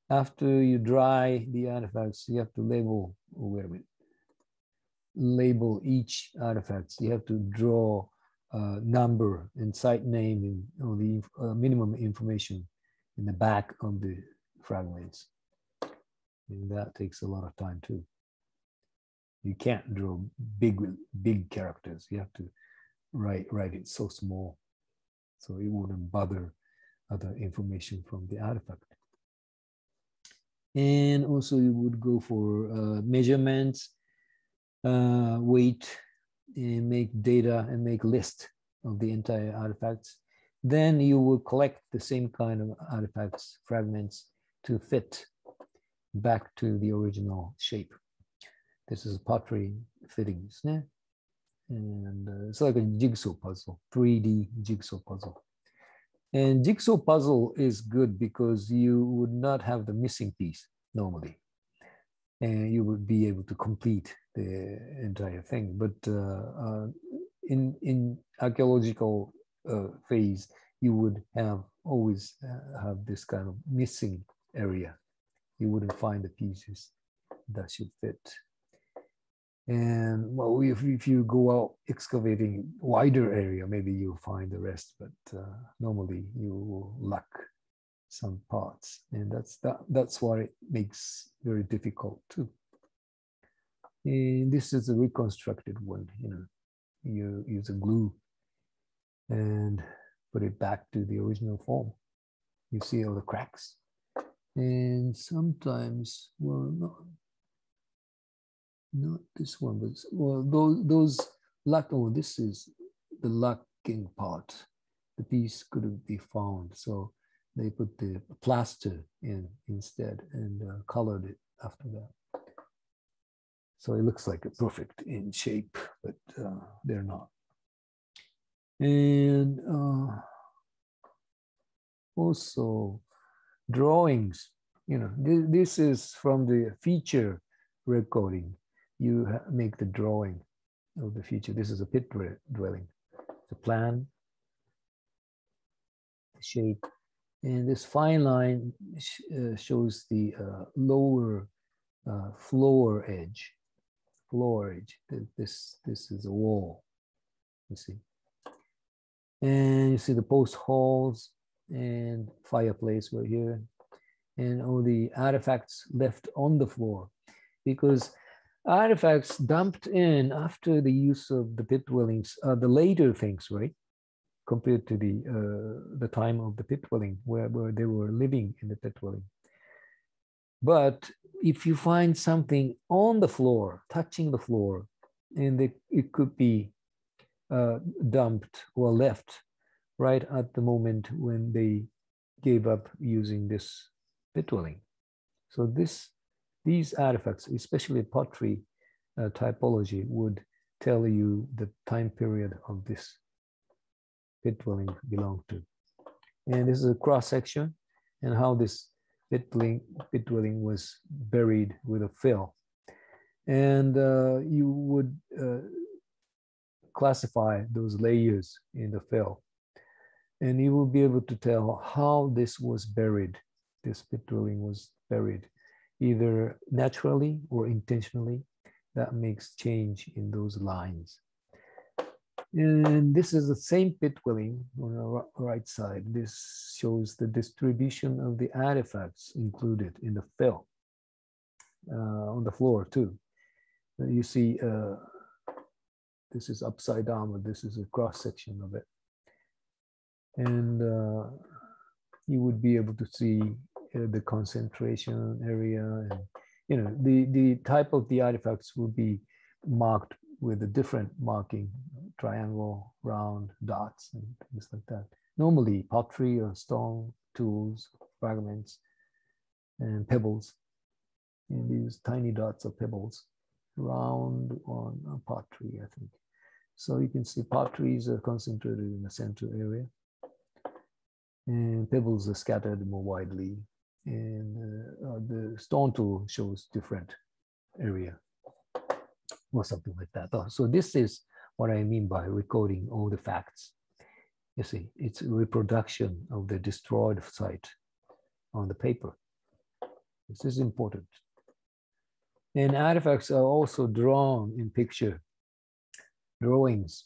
after you dry the artifacts, you have to label, wait a minute, label each artifacts. You have to draw number and site name and all the minimum information in the back of the fragments. And that takes a lot of time too. You can't draw big characters. You have to write it so small, so it wouldn't bother other information from the artifact. And also you would go for measurements, weight, and make data and make list of the entire artifacts. Then you will collect the same kind of artifacts, fragments, to fit back to the original shape. This is pottery fittings, né? And it's like a jigsaw puzzle, 3D jigsaw puzzle. And jigsaw puzzle is good because you would not have the missing piece normally, and you would be able to complete the entire thing. But in archaeological phase, you would have always have this kind of missing area. You wouldn't find the pieces that should fit. And well, if you go out excavating wider area, maybe you'll find the rest, but normally you will lack some parts, and that's what it makes very difficult too. And this is a reconstructed one. You use a glue and put it back to the original form. You see all the cracks, and sometimes, well, not this one, but well, those lack. Oh, this is the lacking part. The piece couldn't be found, so they put the plaster in instead and colored it after that. So it looks like a perfect in shape, but they're not. And also drawings. This is from the feature recording. You make the drawing of the feature. This is a pit dwelling. The plan, the shape, and this fine line shows the lower floor edge. This is a wall. You see, and you see the post holes and fireplace right here, and all the artifacts left on the floor, because artifacts dumped in after the use of the pit dwellings are the later things, right? Compared to the time of the pit dwelling, where they were living in the pit dwelling. But if you find something on the floor, touching the floor, and it could be dumped or left right at the moment when they gave up using this pit dwelling. So these artifacts, especially pottery typology, would tell you the time period of this pit dwelling belonged to. And this is a cross section and how this pit dwelling was buried with a fill. And you would classify those layers in the fill. And you will be able to tell how this was buried. This pit dwelling was buried, either naturally or intentionally. That makes change in those lines. And this is the same pit dwelling on the right side. This shows the distribution of the artifacts included in the fill on the floor too. You see, this is upside down, but this is a cross section of it. And you would be able to see the concentration area, and the type of the artifacts will be marked with a different marking, triangle, round, dots, and things like that. Normally pottery or stone tools, fragments, and pebbles, and these tiny dots of pebbles round on pottery, I think. So you can see potteries are concentrated in the central area, and pebbles are scattered more widely, and the stone tool shows different area or something like that. So this is what I mean by recording all the facts. You see, it's a reproduction of the destroyed site on the paper. This is important. And artifacts are also drawn in picture drawings.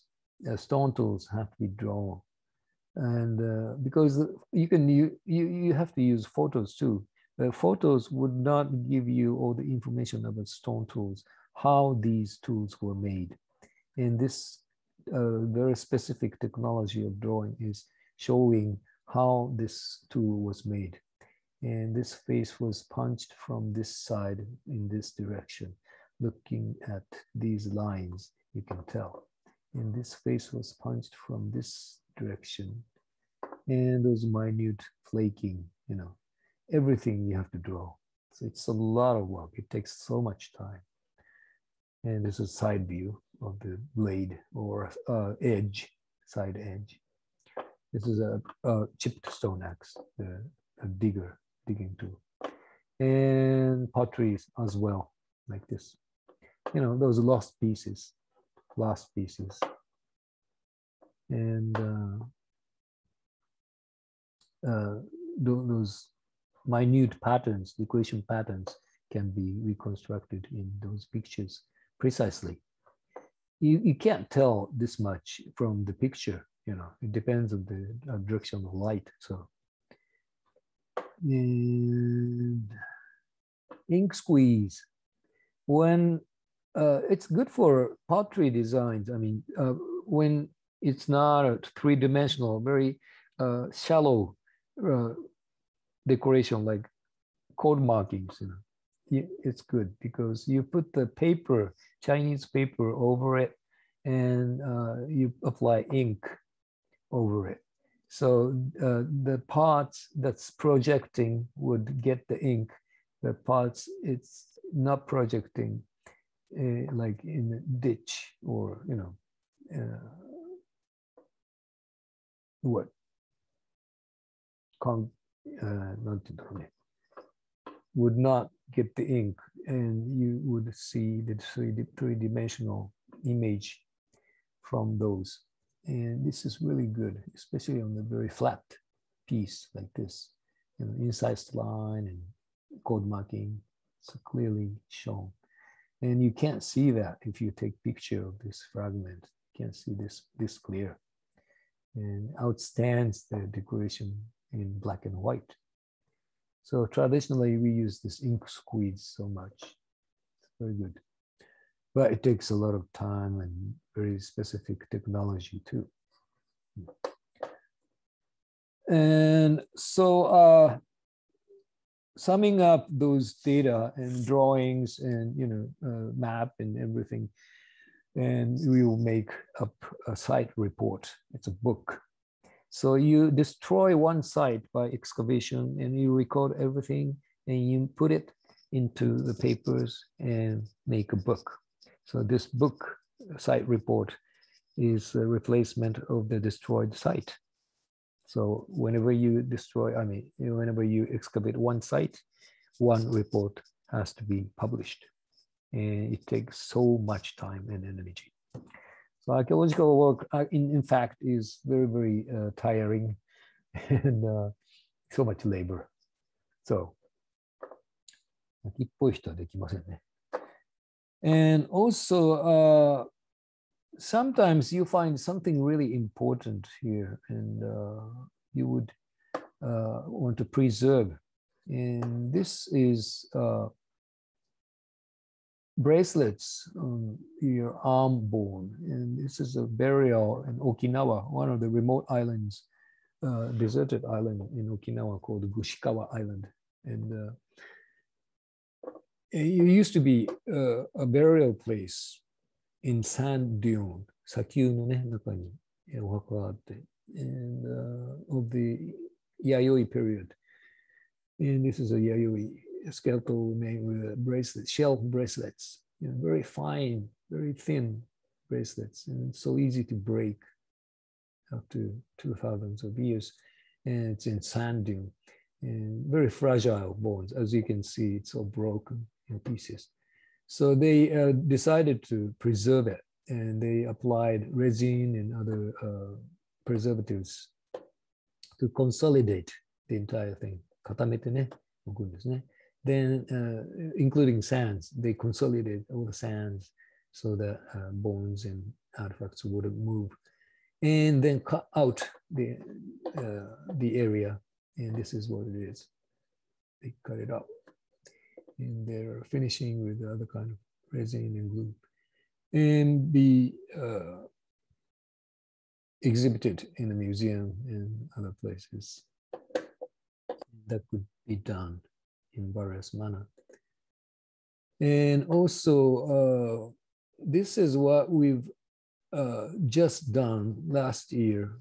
Stone tools have to be drawn, and because you have to use photos too. Photos would not give you all the information about stone tools, how these tools were made. And this very specific technology of drawing is showing how this tool was made. And this face was punched from this side in this direction. Looking at these lines, you can tell. And this face was punched from this direction. And those minute flaking, everything you have to draw. So it's a lot of work. It takes so much time. And this is side view of the blade or edge, side edge. This is a chipped stone axe, a digging tool. And pottery as well, like this. You know, those lost pieces. And those minute patterns, decoration patterns, can be reconstructed in those pictures precisely. You can't tell this much from the picture, you know, it depends on the direction of light. So, and ink squeeze. When it's good for pottery designs, I mean, when it's not a three-dimensional, very shallow decoration like code markings, you know, it's good because you put the paper, Chinese paper over it, and you apply ink over it. So the parts that's projecting would get the ink. The parts it's not projecting, like in a ditch or, you know, what? Would not get the ink, and you would see the three-dimensional image from those. And this is really good, especially on the very flat piece like this. You know, incised line and code marking, so clearly shown. And you can't see that if you take picture of this fragment. You can't see this clear. And outstands the decoration in black and white. So traditionally, we use this ink squeeze so much. It's very good. But it takes a lot of time and very specific technology too. And so summing up those data and drawings and, you know, map and everything, and we will make up a site report. It's a book. So you destroy one site by excavation and you record everything and you put it into the papers and make a book. So this book site report is a replacement of the destroyed site. So whenever you destroy, I mean, whenever you excavate one site, one report has to be published. And it takes so much time and energy. So archaeological work, in fact, is very, very tiring and so much labor. So, and also, sometimes you find something really important here and you would want to preserve. And this is bracelets on your arm bone. And this is a burial in Okinawa, one of the remote islands, deserted island in Okinawa called Gushikawa Island. And it used to be a burial place in sand dune, Sakyu no ne naka ni ohaka ga atte, and of the Yayoi period. And this is a Yayoi skeletal remain with bracelets, shell bracelets, you know, very fine, very thin bracelets, and it's so easy to break after 2000s of years. And it's in sand dune and very fragile bones. As you can see, it's all broken in pieces. So they decided to preserve it, and they applied resin and other preservatives to consolidate the entire thing. 固めてね、置くんですね。Then, including sands, they consolidate all the sands so that bones and artifacts wouldn't move, and then cut out the area. And this is what it is. They cut it out, and they're finishing with the other kind of resin and glue, and be exhibited in the museum and other places. That could be done in various manner. And also, this is what we've just done last year.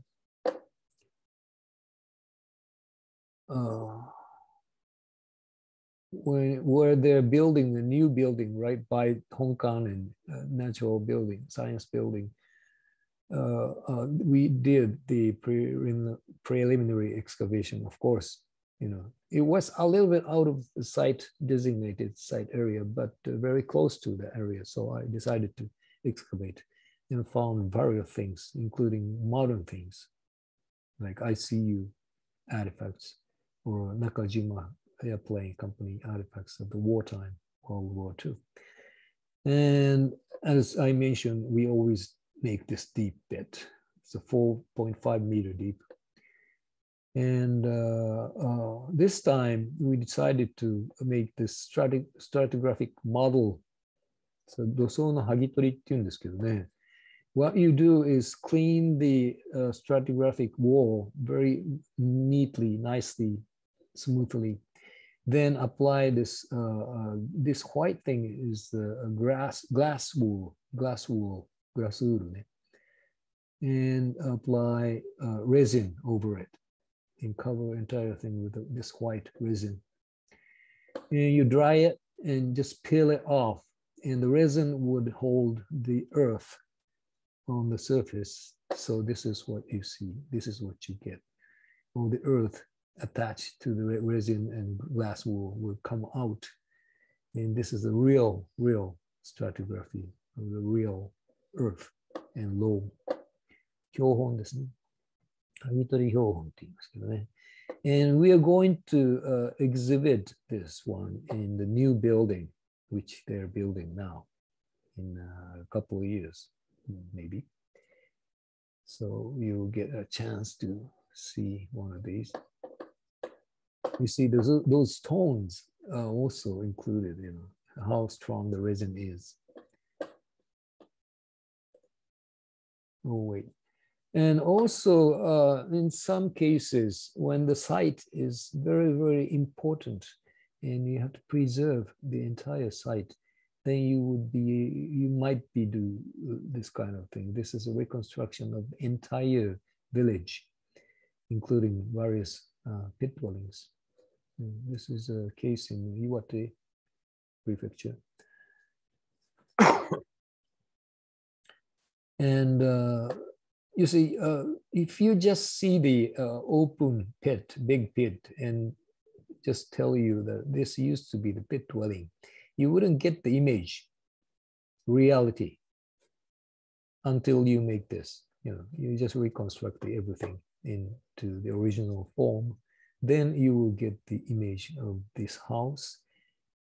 where they're building a new building right by Hongkong and natural building, science building, we did the preliminary excavation, of course. You know, it was a little bit out of the site designated site area, but very close to the area. So I decided to excavate and found various things, including modern things like ICU artifacts or Nakajima airplane company artifacts of the wartime, World War II. And as I mentioned, we always make this deep pit. It's a 4.5 meter deep. And this time we decided to make this stratigraphic model. So 土層の剥ぎ取りって言うんですけどね。What you do is clean the stratigraphic wall very neatly, nicely, smoothly. Then apply this, this white thing is the glass wool, and apply resin over it and cover entire thing with this white resin. And you dry it and just peel it off, and the resin would hold the earth on the surface. So this is what you see. This is what you get. All the earth attached to the resin and glass wool will come out. And this is the real stratigraphy of the real earth and loam. 標本ですね。剥ぎ取り標本って言いますけどね。And we are going to exhibit this one in the new building, which they're building now in a couple of years, maybe. So you'll get a chance to see one of these. You see those tones are also included, you know, how strong the resin is. Oh, wait. And also in some cases, when the site is very important and you have to preserve the entire site, then you might be do this kind of thing. This is a reconstruction of the entire village, including various pit dwellings. And this is a case in Iwate Prefecture. And you see, if you just see the open pit, big pit, and just tell you that this used to be the pit dwelling, you wouldn't get the image, reality, until you make this. You know, you just reconstruct everything into the original form. Then you will get the image of this house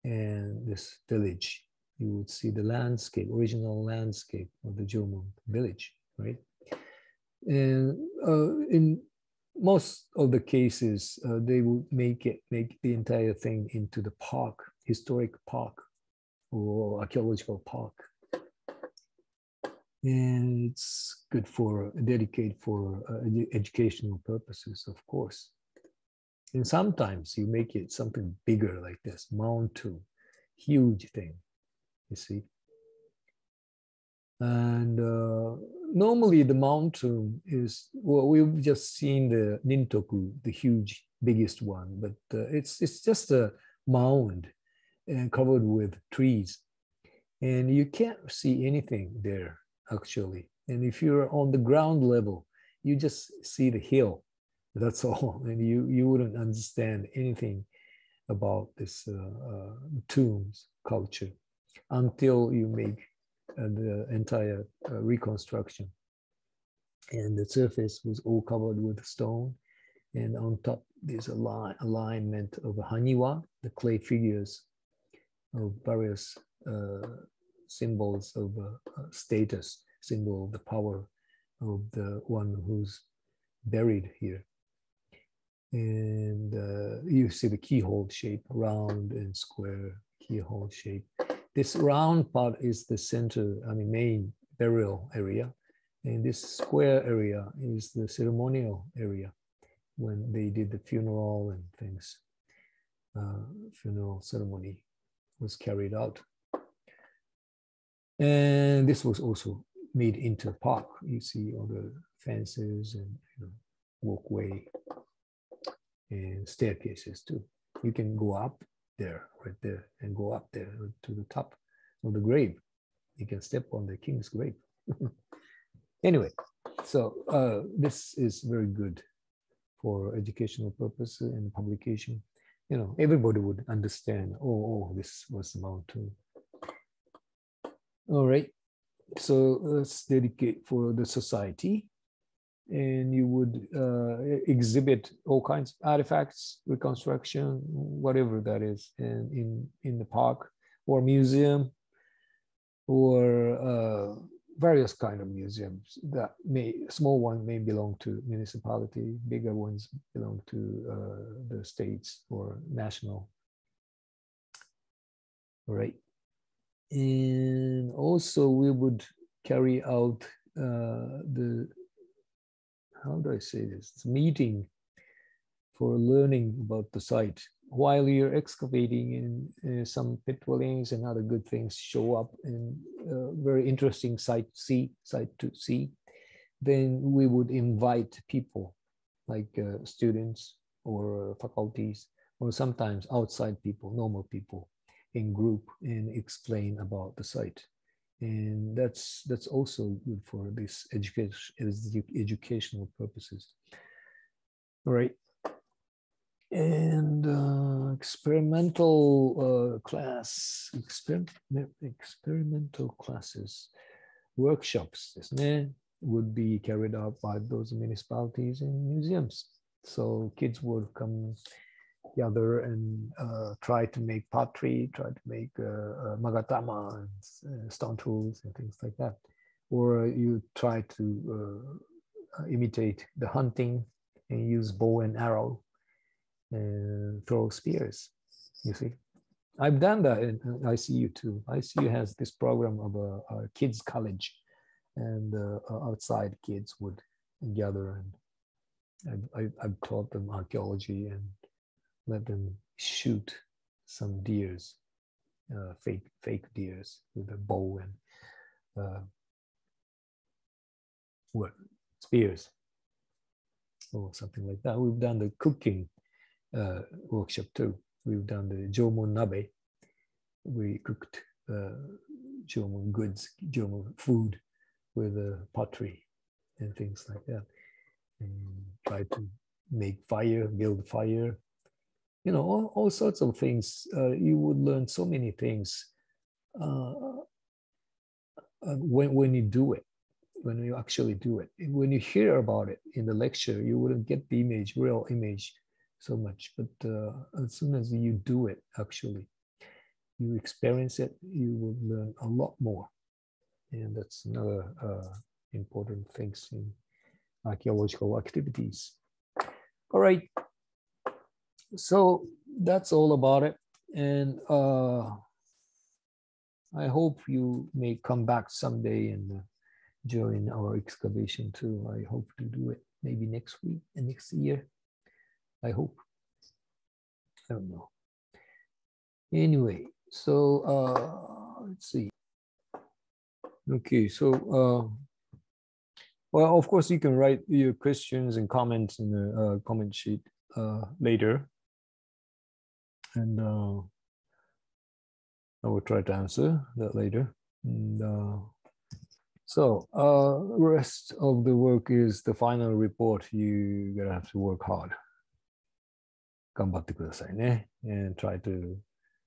and this village. You would see the landscape, original landscape of the Jomon village, right? And in most of the cases, they would make the entire thing into the park, historic park or archaeological park. And it's good for, dedicated for educational purposes, of course. And sometimes you make it something bigger like this, mountain, huge thing, you see. And normally the mountain is, well, we've just seen the Nintoku, the huge, biggest one, but it's just a mound and covered with trees. And you can't see anything there, actually. And if you're on the ground level, you just see the hill, that's all. And you wouldn't understand anything about this tombs culture until you make the entire reconstruction. And the surface was all covered with stone. And on top, there's a alignment of a haniwa, the clay figures of various symbols of status, symbol of the power of the one who's buried here. And you see the keyhole shape, round and square keyhole shape. This round part is the center, main burial area. And this square area is the ceremonial area when they did the funeral and things. Funeral ceremony was carried out. And this was also made into a park. You see all the fences and walkway and staircases too. You can go up there, right there, and go up there to the top of the grave. You can step on the king's grave. Anyway, so this is very good for educational purposes and publication. You know, everybody would understand, oh, this was the mountain. All right, so let's dedicate for the society. And you would exhibit all kinds of artifacts, reconstruction, whatever that is, in the park or museum, or various kind of museums that small one may belong to municipality, bigger ones belong to the states or national. All right. And also we would carry out how do I say this? It's a meeting for learning about the site. While you're excavating in some pit dwellings and other good things show up in very interesting site to see, then we would invite people like students or faculties, or sometimes outside people, normal people in group, and explain about the site. And that's also good for this educational purposes. All right. And experimental classes, workshops would be carried out by those municipalities and museums. So kids would come gather and try to make pottery, try to make magatama and stone tools and things like that. Or you try to imitate the hunting and use bow and arrow and throw spears, you see. I've done that in ICU too. ICU has this program of a kids college, and outside kids would gather, and I've taught them archaeology and let them shoot some deers, fake deers with a bow and spears or something like that. We've done the cooking workshop too. We've done the jomon nabe. We cooked jomon goods, jomon food with pottery and things like that, and try to make fire, build fire. You know, all sorts of things. You would learn so many things when you do it, when you actually do it. When you hear about it in the lecture, you wouldn't get the image, real image, so much. But as soon as you do it, actually, you experience it, you will learn a lot more. And that's another important things in archaeological activities. All right. So that's all about it. And I hope you may come back someday and join our excavation too. I hope to do it maybe next week and next year. I hope. I don't know. Anyway, so let's see. Okay, so well, of course, you can write your questions and comments in the comment sheet later, and I will try to answer that later. And, so rest of the work is the final report. You're gonna have to work hard. 頑張ってくださいね. And try to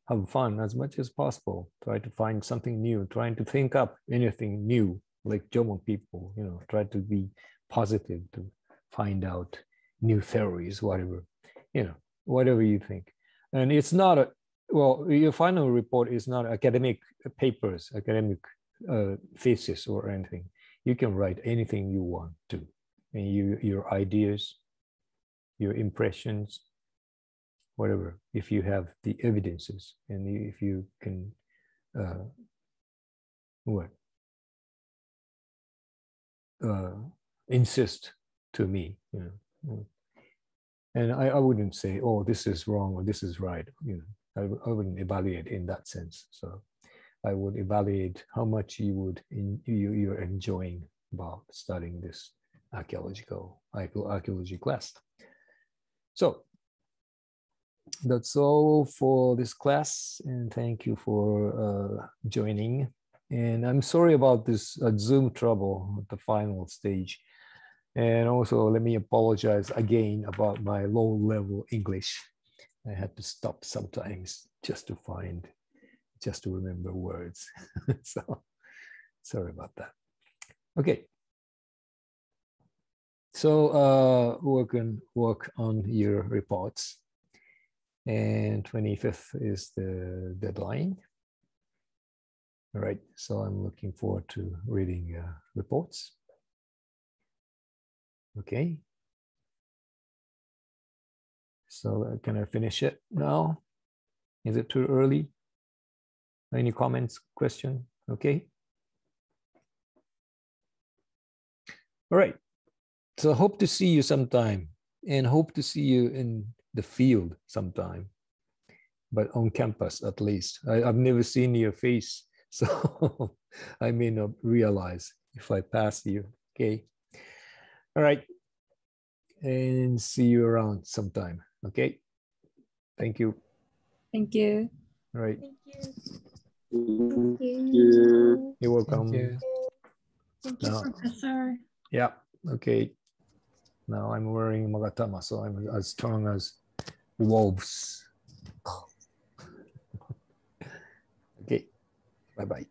have fun as much as possible. Try to find something new. Trying to think up anything new, like Jomon people. You know, try to be positive to find out new theories, whatever. You know, whatever you think. And it's not a well. Your final report is not academic papers, academic thesis or anything. You can write anything you want to, and your ideas, your impressions, whatever, if you have the evidences and if you can insist to me, you know. And I wouldn't say, oh, this is wrong or this is right, you know. I wouldn't evaluate in that sense. So I would evaluate how much you're enjoying about studying this archaeology class. So that's all for this class, and thank you for joining. And I'm sorry about this Zoom trouble at the final stage. And also, let me apologize again about my low-level English. I had to stop sometimes just to remember words. So sorry about that. Okay. So work on your reports. And 25th is the deadline. All right, so I'm looking forward to reading reports. Okay. So can I finish it now? Is it too early? Any comments, question? Okay. All right. So I hope to see you sometime, and hope to see you in the field sometime, but on campus at least. I've never seen your face, so I may not realize if I pass you. Okay. All right. And see you around sometime. Okay. Thank you. Thank you. All right. Thank you. Thank you. You're welcome. Thank you. Thank you, No. Professor. Yeah. Okay. Now I'm wearing magatama, so I'm as strong as wolves. Okay. Bye-bye.